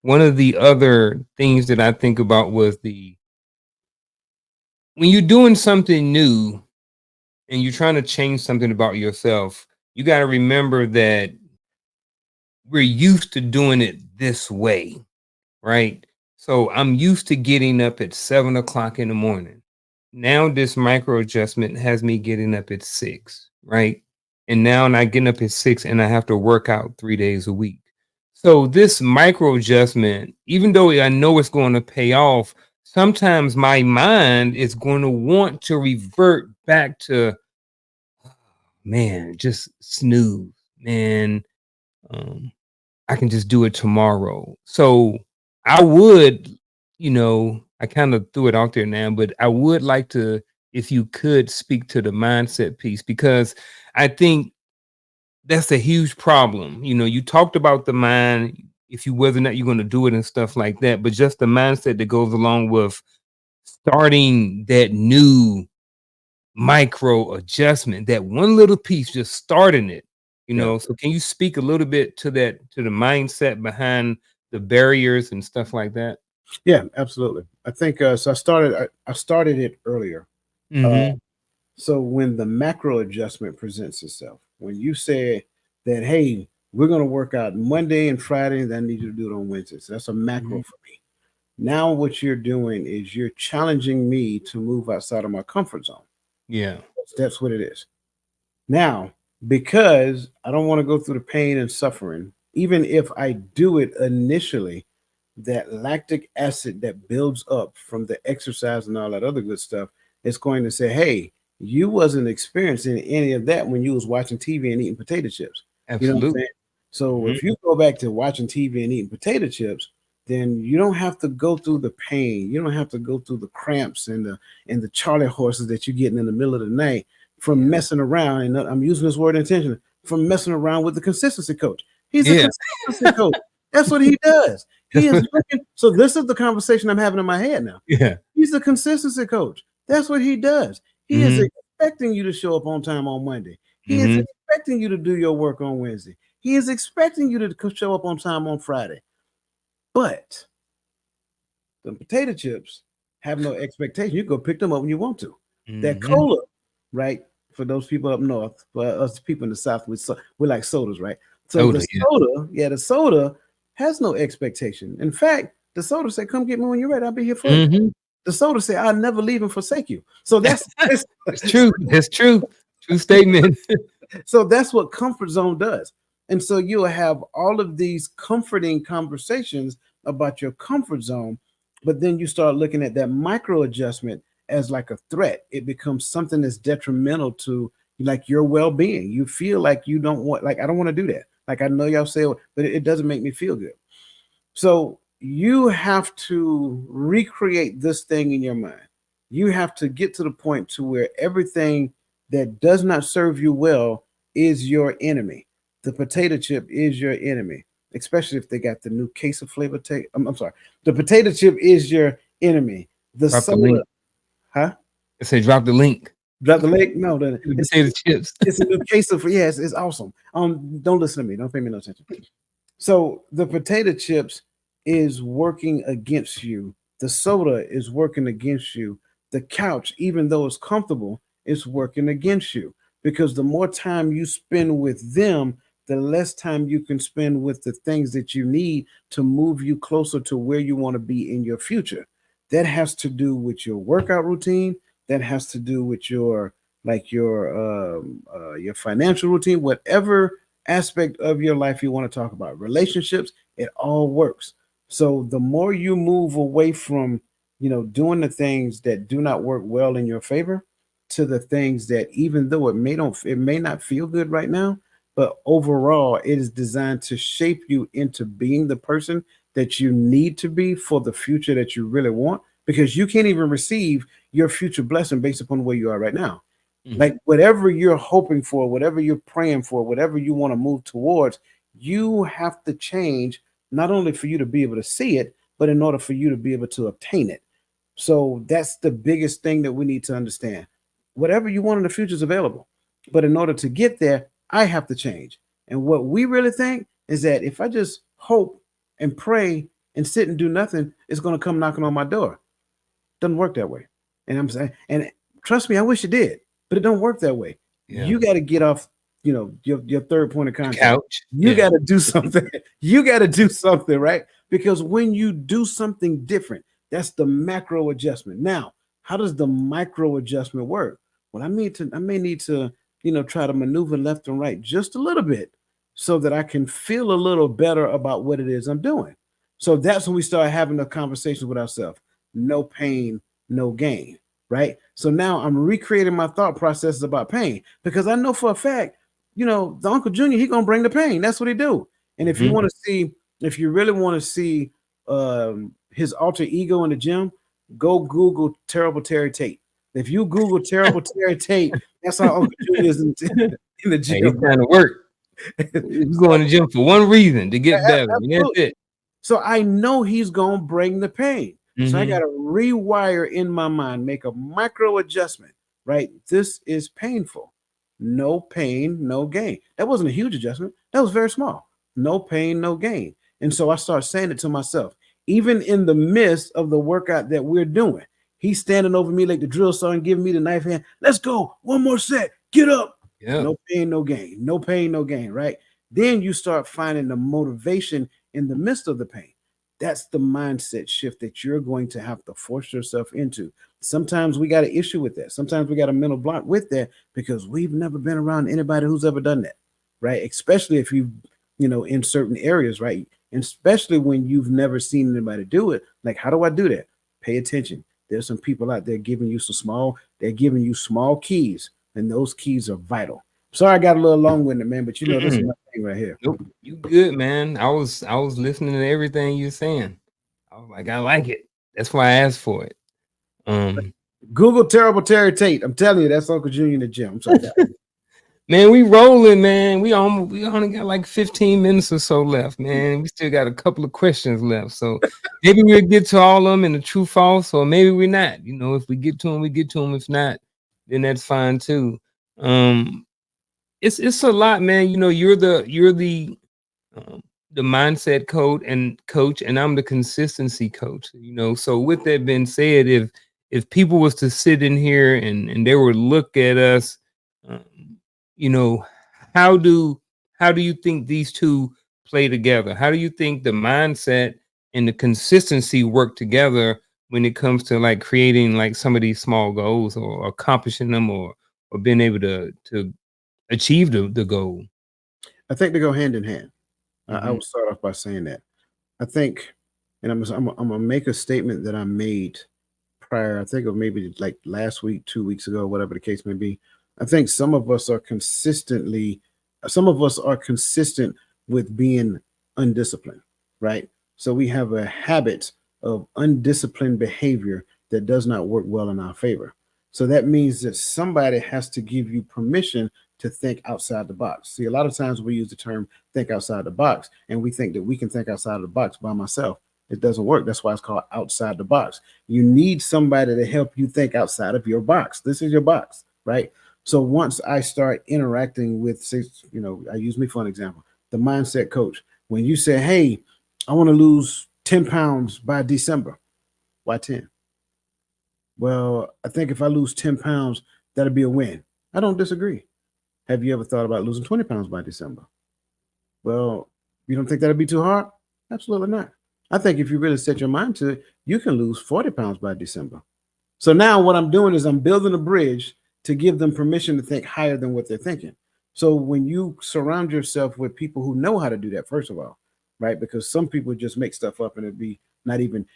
B: one of the other things that I think about was the when you're doing something new and you're trying to change something about yourself, you got to remember that we're used to doing it this way, right? So I'm used to getting up at 7 o'clock in the morning. Now this micro adjustment has me getting up at 6, right? And now I'm not getting up at 6 and I have to work out 3 days a week. So this micro adjustment, even though I know it's going to pay off, sometimes my mind is going to want to revert back to, man, just snooze, man. Um, I can just do it tomorrow. So I would, I kind of threw it out there now, but I would like to, if you could speak to the mindset piece, because I think that's a huge problem. You talked about the mind, if you whether or not you're going to do it and stuff like that, but just the mindset that goes along with starting that new micro adjustment, that one little piece, just starting it,
A: Yeah.
B: So can you speak a little bit to that, to the mindset behind the barriers and stuff like that?
A: Yeah, absolutely. I think so. I started it earlier. Uh,
B: Mhm.
A: so when the macro adjustment presents itself, when you say that, hey, we're going to work out Monday and Friday, then I need you to do it on Wednesday. So that's a macro
B: Mhm.
A: for me. Now what you're doing is you're challenging me to move outside of my comfort zone.
B: Yeah.
A: That's what it is. Now, because I don't want to go through the pain and suffering even if I do it initially, that lactic acid that builds up from the exercise and all that other good stuff is going to say, hey, you wasn't experiencing any of that when you was watching TV and eating potato chips. You know what I'm
B: Absolutely.
A: saying? So
B: Hmm.
A: if you go back to watching TV and eating potato chips, then you don't have to go through the pain. You don't have to go through the cramps and the Charlie horses that you're getting in the middle of the night from
B: Yeah.
A: messing around. And I'm using this word intentionally, from messing around with the consistency coach. He's a
B: Yeah.
A: consistency coach. That's what he does. He is looking. So this is the conversation I'm having in my head now.
B: Yeah.
A: He's a consistency coach. That's what he does. He is
B: Hmm.
A: expecting you to show up on time on Monday. He is
B: Hmm.
A: expecting you to do your work on Wednesday. He is expecting you to show up on time on Friday. But the potato chips have no expectation. You go pick them up when you want to. That
B: Hmm.
A: cola, right? For those people up north, for us people in the south, we like sodas, right? So the
B: Soda. Yeah.
A: soda, yeah, the soda has no expectation. In fact, the soda said, "Come get me when you're ready. I'll be here for you."
B: Hmm.
A: The soda said, "I'll never leave and forsake you." So that's
B: It's true. It's true. True statement.
A: so that's what comfort zone does. And so you'll have all of these comforting conversations about your comfort zone, but then you start looking at that micro adjustment as like a threat. It becomes something that's detrimental to like your well-being. You feel like you don't want, like, I don't want to do that. Like, I know y'all say, but it doesn't make me feel good. So you have to recreate this thing in your mind. You have to get to the point to where everything that does not serve you well is your enemy. The potato chip is your enemy, especially if they got the new queso flavor. I'm sorry. The potato chip is your enemy. The
B: Drop the
A: soda,
B: link.
A: huh?
B: I say drop the link.
A: Drop the leg? No,
B: The potato chips.
A: it's a new queso for, yes, it's awesome. Don't listen to me. Don't pay me no attention. So the potato chips is working against you. The soda is working against you. The couch, even though it's comfortable, is working against you because the more time you spend with them, the less time you can spend with the things that you need to move you closer to where you want to be in your future. That has to do with your workout routine. That has to do with your your financial routine, whatever aspect of your life you want to talk about. Relationships, it all works. So the more you move away from, doing the things that do not work well in your favor to the things that, even though it may not feel good right now, but overall it is designed to shape you into being the person that you need to be for the future that you really want, because you can't even receive your future blessing based upon where you are right now.
B: Mhm.
A: Like, whatever you're hoping for, whatever you're praying for, whatever you want to move towards, you have to change, not only for you to be able to see it, but in order for you to be able to obtain it. So that's the biggest thing that we need to understand. Whatever you want in the future is available. But in order to get there, I have to change. And what we really think is that if I just hope and pray and sit and do nothing, it's going to come knocking on my door. Doesn't work that way. And I'm saying, and trust me, I wish it did, but it don't work that way.
B: Yeah.
A: You got to get off, your third point of
B: The
A: contact.
B: couch.
A: You
B: Yeah.
A: got to do something. You got to do something, right? Because when you do something different, that's the macro adjustment. Now, how does the micro adjustment work? Well, I may need to, try to maneuver left and right just a little bit so that I can feel a little better about what it is I'm doing. So that's when we start having the conversations with ourselves. No pain, no gain, right? So now I'm recreating my thought processes about pain because I know for a fact, the Uncle Junior, he gonna bring the pain. That's what he do. And if you
B: Hmm.
A: want to see, if you really want to see his alter ego in the gym, go Google Terrible Terry Tate. If you Google Terrible Terry Tate, that's how Uncle Junior is in the
B: Hey, he's
A: gym,
B: trying to work.
A: right?
B: He's going to gym for one reason, to get better. And that's
A: Absolutely.
B: it.
A: So I know he's gonna bring the pain. So I
B: Hmm.
A: gotta rewire in my mind, make a micro adjustment, right? This is painful. No pain, no gain. That wasn't a huge adjustment. That was very small. No pain, no gain. And so I start saying it to myself, even in the midst of the workout that we're doing. He's standing over me like the drill sergeant, giving me the knife hand. Let's go. One more set. Get up.
B: Yep.
A: No pain, no gain. No pain, no gain, right? Then you start finding the motivation in the midst of the pain. That's the mindset shift that you're going to have to force yourself into. Sometimes we got an issue with that. Sometimes we got a mental block with that because we've never been around anybody who's ever done that, right? Especially if you've in certain areas, right? And especially when you've never seen anybody do it. Like, how do I do that? Pay attention. There's some people out there they're giving you small keys, and those keys are vital. Sorry, I got a little long winded, man, but this is
B: Mm-mm.
A: my thing right here.
B: Nope, you good, man. I was listening to everything you're saying. I was like, I like it. That's why I asked for it. Um,
A: Google terrible Terry Tate. I'm telling you, that's Uncle Junior in the gym. I'm sorry.
B: man, we rolling, man. We only got like 15 minutes or so left, man. We still got a couple of questions left. So maybe we'll get to all of them in the true false, or maybe we're not. If we get to them, we get to them. If not, then that's fine too. Um, it's a lot, man. Um, the mindset coach, and I'm the consistency coach. So with that being said, if people was to sit in here and they would look at us, um, you know, how do you think these two play together? How do you think the mindset and the consistency work together when it comes to like creating like some of these small goals or accomplishing them or being able to achieve the goal?
A: I think they go hand in hand. I
B: Hmm.
A: will start off by saying that. I think, and I'm gonna make a statement that I made prior. I think of maybe like last week, 2 weeks ago, whatever the case may be. I think some of us are consistent with being undisciplined, right? So we have a habit of undisciplined behavior that does not work well in our favor. So that means that somebody has to give you permission to think outside the box. See, a lot of times we use the term think outside the box, and we think that we can think outside of the box by myself. It doesn't work. That's why it's called outside the box. You need somebody to help you think outside of your box. This is your box, right? So once I start interacting with, say, I use me for an example, the mindset coach. When you say, hey, I want to lose 10 pounds by December, why 10? Well, I think if I lose 10 pounds, that'll be a win. I don't disagree. Have you ever thought about losing 20 pounds by December? Well, you don't think that'd be too hard? Absolutely not. I think if you really set your mind to it, you can lose 40 pounds by December. So now what I'm doing is I'm building a bridge to give them permission to think higher than what they're thinking. So when you surround yourself with people who know how to do that, first of all, right? Because some people just make stuff up and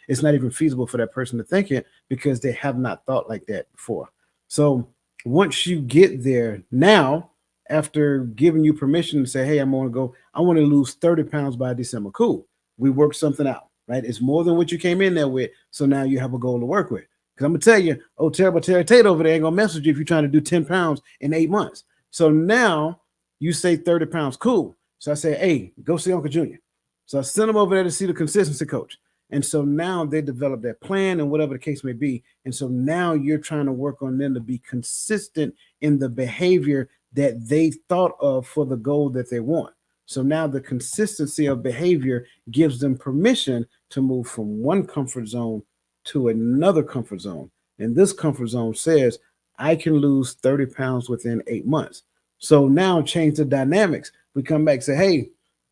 A: it's not even feasible for that person to think it because they have not thought like that before. So once you get there, now after giving you permission to say, hey, I want to lose 30 pounds by December. Cool. We work something out, right? It's more than what you came in there with. So now you have a goal to work with. Because I'm gonna tell you, oh, terrible Terry Tate over there ain't gonna mess with you if you're trying to do 10 pounds in 8 months. So now you say 30 pounds, cool. So I say, hey, go see Uncle Junior. So I send them over there to see the consistency coach. And so now they develop that plan and whatever the case may be. And so now you're trying to work on them to be consistent in the behavior that they thought of for the goal that they want. So now the consistency of behavior gives them permission to move from one comfort zone to another comfort zone. And this comfort zone says, I can lose 30 pounds within 8 months. So now change the dynamics. We come back and say, hey,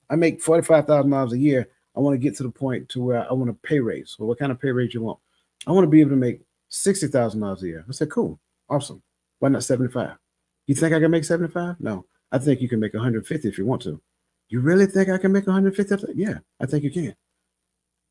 A: I make $45,000 a year. I want to get to the point to where I want a pay raise. Well, what kind of pay raise you want? I want to be able to make $60,000 a year. I said, cool, awesome. Why not 75? You think I can make 75? No, I think you can make 150 if you want to. You really think I can make 150? Yeah, I think you can.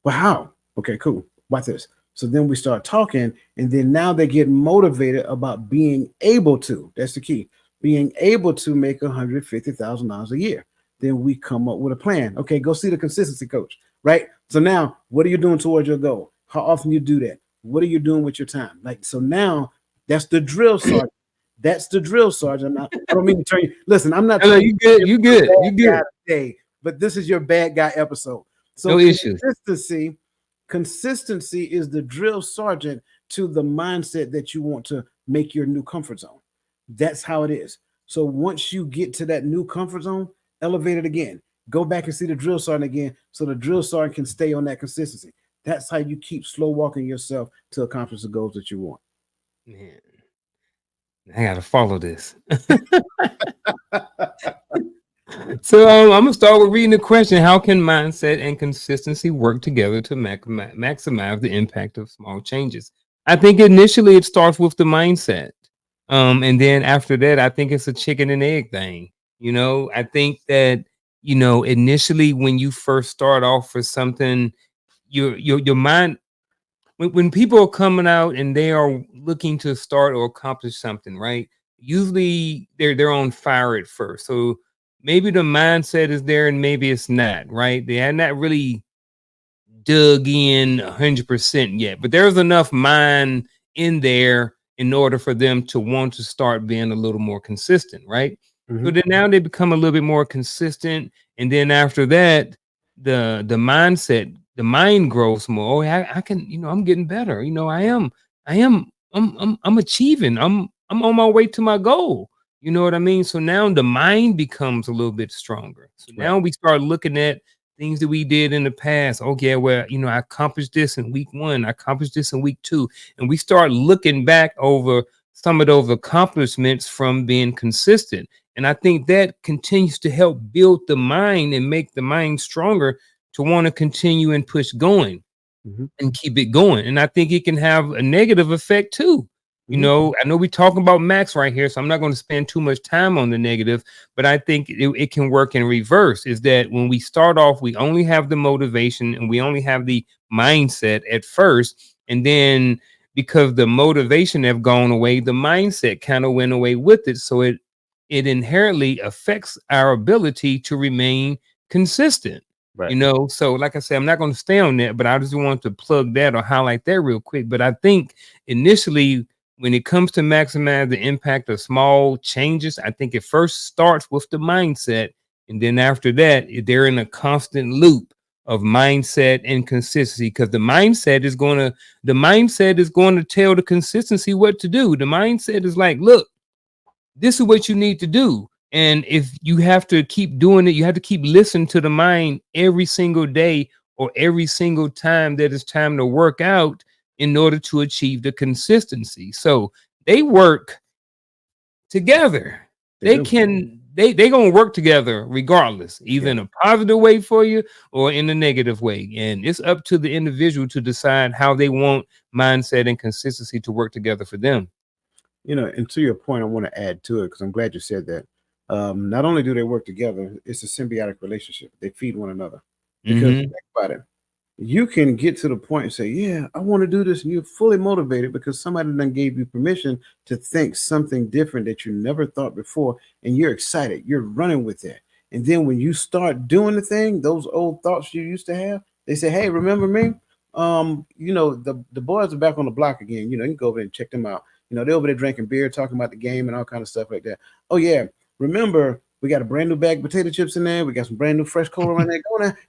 A: Well, how? Okay, cool. Watch this. So then we start talking, and then now they get motivated about being able to. That's the key. Being able to make $150,000 a year. Then we come up with a plan. Okay, go see the consistency coach, right? So now, what are you doing towards your goal? How often you do that? What are you doing with your time? Like, so now that's the drill sergeant. That's the drill sergeant. I don't mean to turn you. Listen, I'm not
B: Hello,
A: trying to
B: you good?
A: be
B: You
A: a
B: good? You
A: bad guy
B: good?
A: today, but this is your bad guy episode. So
B: No issues.
A: consistency is the drill sergeant to the mindset that you want to make your new comfort zone. That's how it is. So once you get to that new comfort zone, elevate it again. Go back and see the drill sergeant again so the drill sergeant can stay on that consistency. That's how you keep slow walking yourself to accomplish the goals that you want.
B: Man, I gotta follow this. So I'm gonna start with reading the question: how can mindset and consistency work together to maximize the impact of small changes? I think initially it starts with the mindset, and then after that, I think it's a chicken and egg thing. I think that initially when you first start off for something, your mind, when people are coming out and they are looking to start or accomplish something, right? Usually they're on fire at first. So maybe the mindset is there and maybe it's not, right? They are not really dug in 100% yet, but there's enough mind in there in order for them to want to start being a little more consistent, right? So
A: Hmm.
B: then now they become a little bit more consistent, and then after that, the mindset, the mind grows more. Oh, I can, I'm getting better. I'm achieving. I'm on my way to my goal. You know what I mean? So now the mind becomes a little bit stronger. So
A: Right.
B: now we start looking at things that we did in the past. Okay, well, I accomplished this in week one, I accomplished this in week two. And we start looking back over some of those accomplishments from being consistent. And I think that continues to help build the mind and make the mind stronger to want to continue and push going
A: Hmm.
B: and keep it going. And I think it can have a negative effect too.
A: Hmm.
B: I know we're talking about Max right here, so I'm not going to spend too much time on the negative, but I think it can work in reverse. Is that when we start off, we only have the motivation and we only have the mindset at first. And then because the motivation have gone away, the mindset kind of went away with it. So it inherently affects our ability to remain consistent.
A: Right.
B: So like I said, I'm not going to stay on that, but I just want to plug that or highlight that real quick. But I think initially, when it comes to maximize the impact of small changes, I think it first starts with the mindset. And then after that, they're in a constant loop of mindset and consistency, because the mindset is going to tell the consistency what to do. The mindset is like, look, this is what you need to do. And if you have to keep doing it, you have to keep listening to the mind every single day or every single time that it's time to work out in order to achieve the consistency. So they work together.
A: They do.
B: They gonna work together regardless, either
A: Yeah.
B: in a positive way for you or in a negative way. And it's up to the individual to decide how they want mindset and consistency to work together for them.
A: And to your point, I want to add to it because I'm glad you said that. Not only do they work together, it's a symbiotic relationship. They feed one another. Because
B: Hmm.
A: think about it, you can get to the point and say, "Yeah, I want to do this," and you're fully motivated because somebody then gave you permission to think something different that you never thought before, and you're excited. You're running with it. And then when you start doing the thing, those old thoughts you used to have, they say, "Hey, remember me? The boys are back on the block again. You can go over there and check them out. They're over there drinking beer, talking about the game and all kind of stuff like that. Oh yeah, remember we got a brand new bag of potato chips in there. We got some brand new fresh cola in there.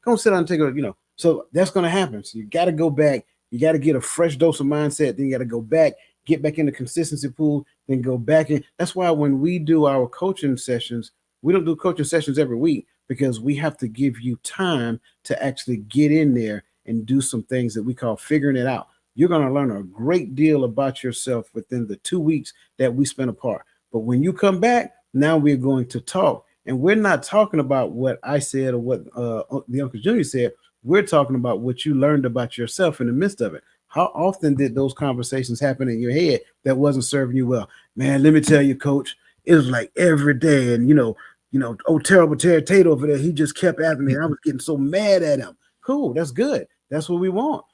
A: Go and sit down and take a. So that's going to happen. So you got to go back. You got to get a fresh dose of mindset. Then you got to go back, get back in the consistency pool, then go back in. That's why when we do our coaching sessions, we don't do coaching sessions every week because we have to give you time to actually get in there and do some things that we call figuring it out. You're going to learn a great deal about yourself within the 2 weeks that we spend apart. But when you come back, now we're going to talk. And we're not talking about what I said or what the Uncle Junior said. We're talking about what you learned about yourself in the midst of it. How often did those conversations happen in your head that wasn't serving you well? Man, let me tell you, coach, it was like every day. And oh, terrible Terry Tate over there, he just kept after me. And I was getting so mad at him. Cool, that's good. That's what we want.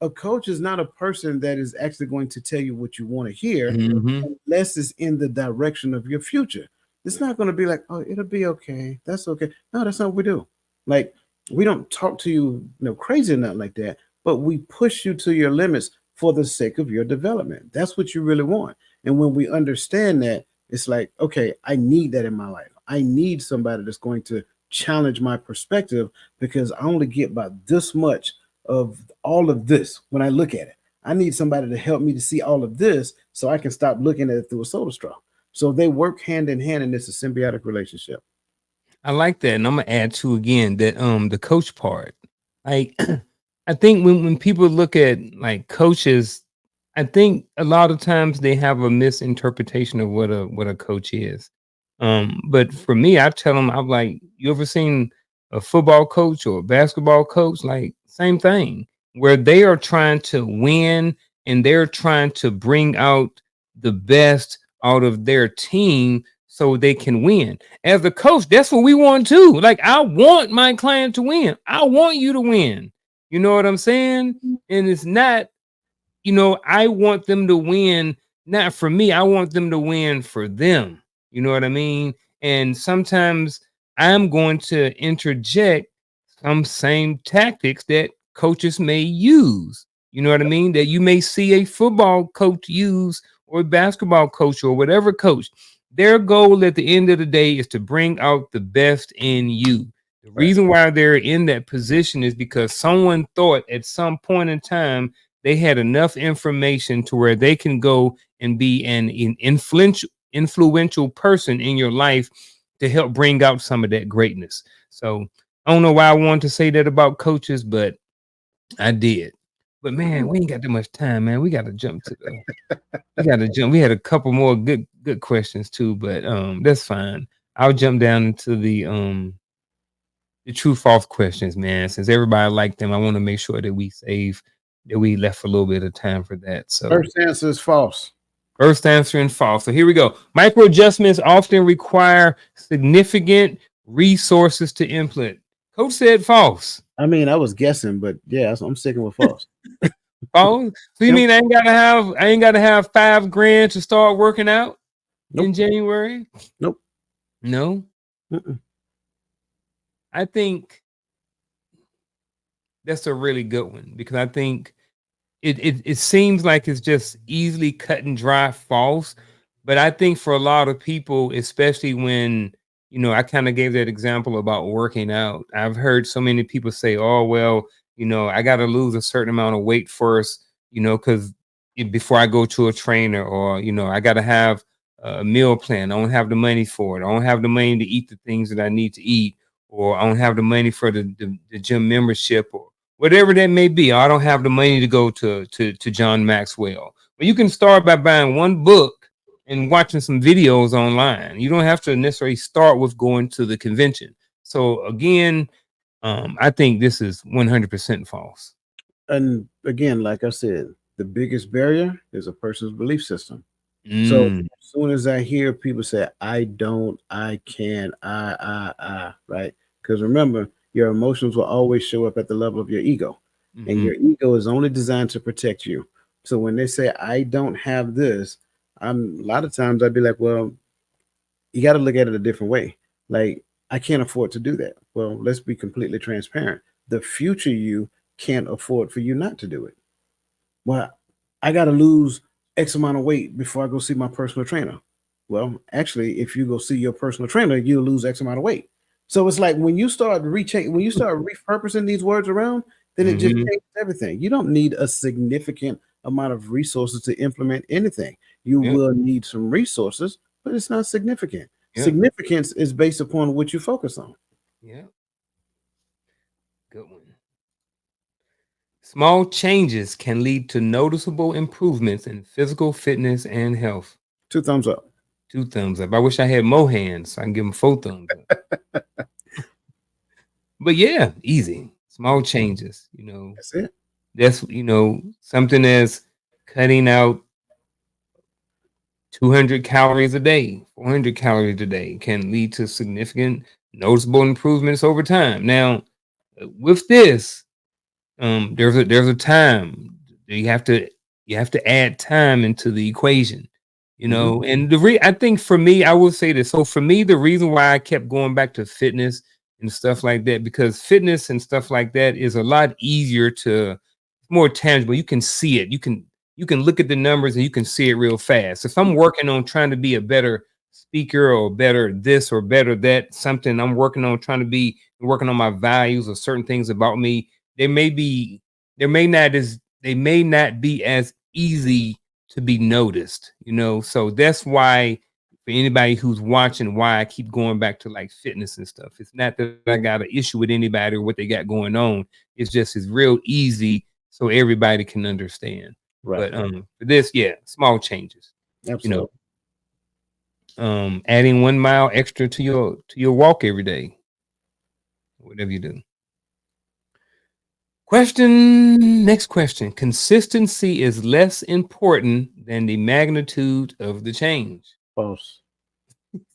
A: A coach is not a person that is actually going to tell you what you want to hear
B: Hmm.
A: unless it's in the direction of your future. It's not going to be like, oh, it'll be okay. That's okay. No, that's not what we do. Like, we don't talk to you, crazy or nothing like that, but we push you to your limits for the sake of your development. That's what you really want. And when we understand that, it's like, okay, I need that in my life. I need somebody that's going to challenge my perspective because I only get about this much of all of this when I look at it. I need somebody to help me to see all of this so I can stop looking at it through a soda straw. So they work hand in hand, and it's a symbiotic relationship.
B: I like that, and I'm gonna add to again that the coach part. Like I think when people look at like coaches, I think a lot of times they have a misinterpretation of what a coach is. But for me, I tell them, I'm like, you ever seen a football coach or a basketball coach? Like same thing, where they are trying to win and they're trying to bring out the best out of their team so they can win. As a coach, that's what we want too. Like, I want my client to win. I want you to win. You know what I'm saying? And it's not, I want them to win, not for me. I want them to win for them. You know what I mean? And sometimes I'm going to interject some same tactics that coaches may use. You know what I mean? That you may see a football coach use, or a basketball coach, or whatever coach. Their goal at the end of the day is to bring out the best in you. The
A: Right.
B: reason why they're in that position is because someone thought at some point in time they had enough information to where they can go and be an influential person in your life to help bring out some of that greatness. So I don't know why I wanted to say that about coaches, but I did. But man, we ain't got that much time, man. We got to jump to the. We got to jump. We had a couple more good questions too, but that's fine. I'll jump down into the true false questions, man. Since everybody liked them, I want to make sure that we left a little bit of time for that. So
A: First answer is false.
B: first answer and false. So here we go. Micro adjustments often require significant resources to implement. Coach said false.
A: I mean, I was guessing, but yeah, I'm sticking with false.
B: False. So you mean I ain't gotta have $5,000 to start working out in
A: Nope.
B: January?
A: Nope.
B: No.
A: Mm-mm.
B: I think that's a really good one, because I think it seems like it's just easily cut and dry false. But I think for a lot of people, especially when, I kind of gave that example about working out. I've heard so many people say, oh, well, I got to lose a certain amount of weight first, because before I go to a trainer, or, I got to have a meal plan. I don't have the money for it. I don't have the money to eat the things that I need to eat, or I don't have the money for the gym membership, or whatever that may be. I don't have the money to go to John Maxwell. But you can start by buying one book and watching some videos online. You don't have to necessarily start with going to the convention. So again, I think this is 100% false.
A: And again, like I said, the biggest barrier is a person's belief system. So
B: Mm,
A: as soon as I hear people say, I don't, I can, right? Because remember, your emotions will always show up at the level of your ego, and
B: mhm.
A: your ego is only designed to protect you. So when they say, I don't have this, a lot of times I'd be like, well, you got to look at it a different way. Like, I can't afford to do that. Well, let's be completely transparent. The future you can't afford for you not to do it. Well, I got to lose X amount of weight before I go see my personal trainer. Well, actually, if you go see your personal trainer, you'll lose X amount of weight. So it's like when you start repurposing these words around, then it just
B: Mhm.
A: changes everything. You don't need a significant amount of resources to implement anything. You
B: Yep.
A: will need some resources, but it's not significant.
B: Yep.
A: Significance is based upon what you focus on.
B: Yep. Good one. Small changes can lead to noticeable improvements in physical fitness and health.
A: Two thumbs up.
B: Two thumbs up. I wish I had more hands so I can give them four thumbs up. But yeah, easy. Small changes.
A: That's it.
B: That's something as cutting out 200 calories a day, 400 calories a day can lead to significant, noticeable improvements over time. Now, with this, there's a time you have to add time into the equation,
A: Hmm.
B: and I think for me, I will say this. So for me, the reason why I kept going back to fitness and stuff like that, because fitness and stuff like that is a lot easier to, more tangible. You can see it. You can look at the numbers and you can see it real fast. If I'm working on trying to be a better speaker, or better this or better that, something I'm working on, trying to be working on my values or certain things about me, they may be they may not be as easy to be noticed, so that's why, for anybody who's watching, why I keep going back to like fitness and stuff. It's not that I got an issue with anybody or what they got going on. It's real easy so everybody can understand.
A: Right.
B: But for this, yeah, small changes, you know
A: Absolutely.
B: adding 1 mile extra to your walk every day, whatever you do. Next question. Consistency is less important than the magnitude of the change.
A: False.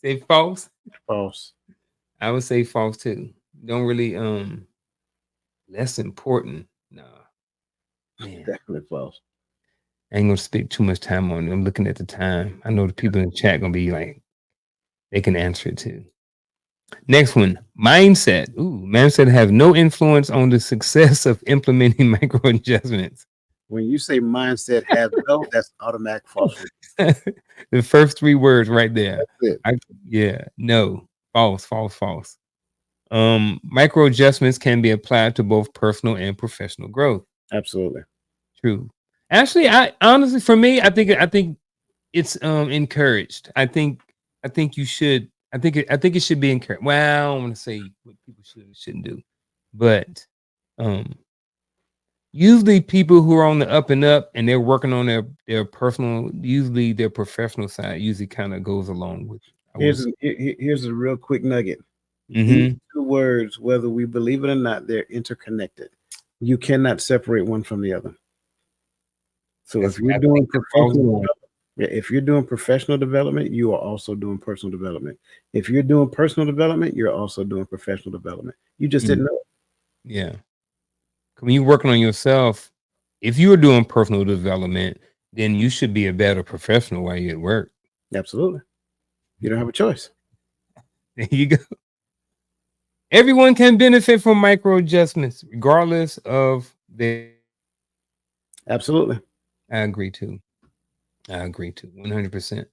B: Say false.
A: False.
B: I would say false too. Don't really less important. No, man.
A: Definitely false.
B: I ain't gonna spend too much time on it. I'm looking at the time. I know the people in the chat gonna be like, they can answer it too. Next one, mindset. Ooh, mindset have no influence on the success of implementing micro adjustments.
A: When you say mindset has no, that's automatic falsehood.
B: The first three words right there.
A: That's it.
B: I, yeah, no, false, false, false. Micro adjustments can be applied to both personal and professional growth.
A: Absolutely.
B: True. Actually, I honestly, for me, I think it's encouraged. I think you should. I think it should be encouraged. Well, I don't want to say what people should and shouldn't do, but um, usually people who are on the up and up and they're working on their personal, usually their professional side, usually kind of goes along with it. I
A: Here's
B: was.
A: a, here's a real quick nugget. These
B: Mm-hmm.
A: two words, whether we believe it or not, they're interconnected. You cannot separate one from the other. So
B: That's
A: if you're
B: I think
A: doing
B: that's where I was
A: professional
B: going.
A: development, yeah, if you're doing professional development, you are also doing personal development. If you're doing personal development, you're also doing professional development. You just
B: Mm,
A: didn't know.
B: yeah. When you're working on yourself, if you're doing personal development, then you should be a better professional while you're at work.
A: Absolutely. You don't have a choice.
B: There you go. Everyone can benefit from micro adjustments, regardless of their age.
A: Absolutely.
B: I agree too. I agree too. 100%.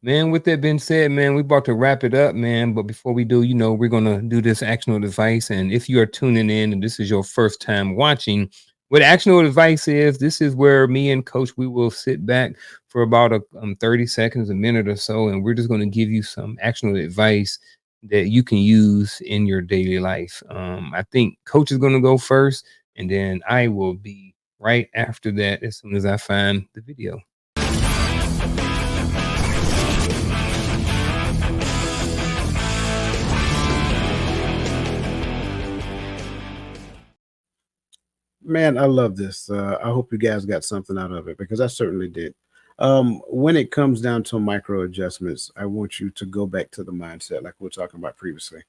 B: Man, with that being said, man, we about to wrap it up, man. But before we do, we're gonna do this actionable advice. And if you are tuning in and this is your first time watching, what actionable advice is, this is where me and Coach we will sit back for about 30 seconds, a minute or so, and we're just gonna give you some actionable advice that you can use in your daily life. I think Coach is gonna go first, and then I will be right after that as soon as I find the video.
A: Man, I love this. I hope you guys got something out of it because I certainly did. When it comes down to micro adjustments, I want you to go back to the mindset, like we were talking about previously.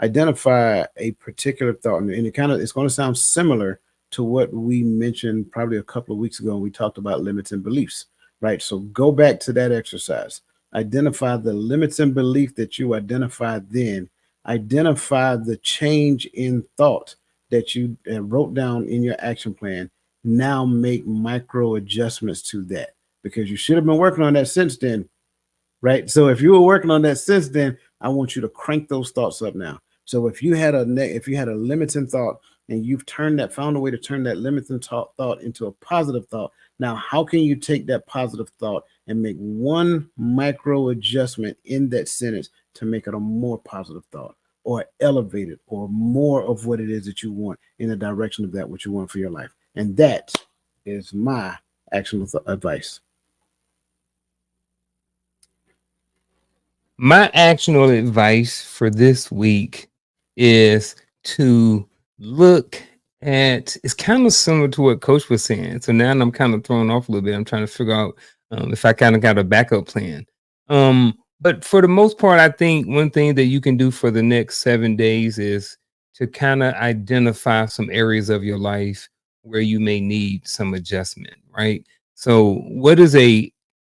A: Identify a particular thought, and it's going to sound similar to what we mentioned probably a couple of weeks ago. When we talked about limits and beliefs, right? So go back to that exercise. Identify the limits and belief that you identified then. Identify the change in thought that you wrote down in your action plan. Now make micro adjustments to that because you should have been working on that since then, right? So if you were working on that since then, I want you to crank those thoughts up now. So if you had a limiting thought and you've found a way to turn that limiting thought into a positive thought, now how can you take that positive thought and make one micro adjustment in that sentence to make it a more positive thought or elevate it or more of what it is that you want in the direction of that what you want for your life? And that is my actionable advice.
B: My actionable advice for this week is to look at, it's kind of similar to what Coach was saying. So now I'm kind of thrown off a little bit. I'm trying to figure out if I kind of got a backup plan. But for the most part, I think one thing that you can do for the next 7 days is to kind of identify some areas of your life where you may need some adjustment, right? So, what is a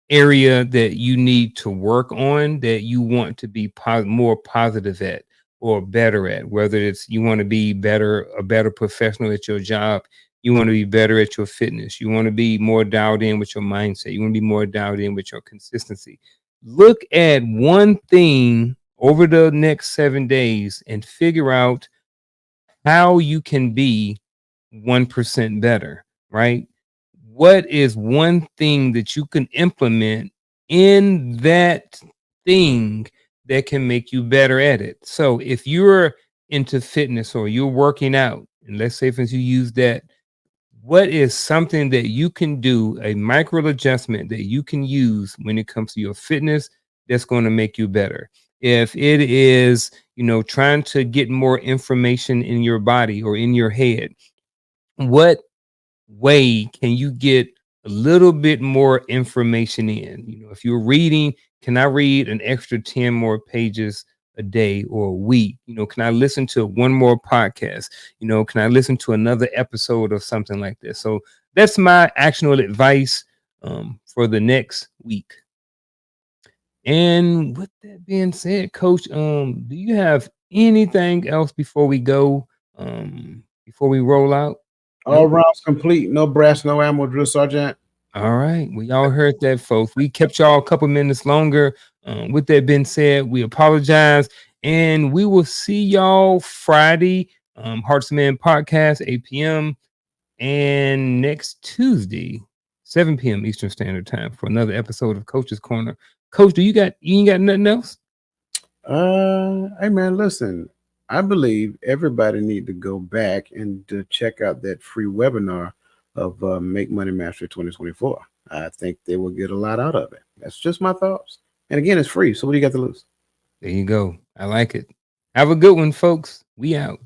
B: area that you need to work on that you want to be more positive at or better at, whether it's you want to be a better professional at your job, you want to be better at your fitness, you want to be more dialed in with your mindset, you want to be more dialed in with your consistency. Look at one thing over the next 7 days and figure out how you can be 1% better, right? What is one thing that you can implement in that thing that can make you better at it? So if you're into fitness or you're working out, and let's say for instance you use that, what is something that you can do, a micro adjustment that you can use when it comes to your fitness that's going to make you better? If it is, trying to get more information in your body or in your head, what way can you get a little bit more information in? If you're reading, Can I read an extra 10 more pages a day or a week? Can I listen to one more podcast? Can I listen to another episode of something like this? So that's my actionable advice for the next week. And with that being said, Coach, do you have anything else before we go? Before we roll out?
A: All
B: Nope.
A: rounds complete. No brass, no ammo, drill sergeant.
B: All right. Well, y'all heard that, folks. We kept y'all a couple minutes longer. With that being said, we apologize. And we will see y'all Friday, Hearts Man podcast, 8 p.m. And next Tuesday, 7 p.m. Eastern Standard Time for another episode of Coach's Corner. Coach, you ain't got nothing else?
A: Hey man, listen. I believe everybody need to go back and check out that free webinar of Make Money Mastery 2024. I think they will get a lot out of it. That's just my thoughts. And again, it's free. So what do you got to lose?
B: There you go. I like it. Have a good one, folks. We out.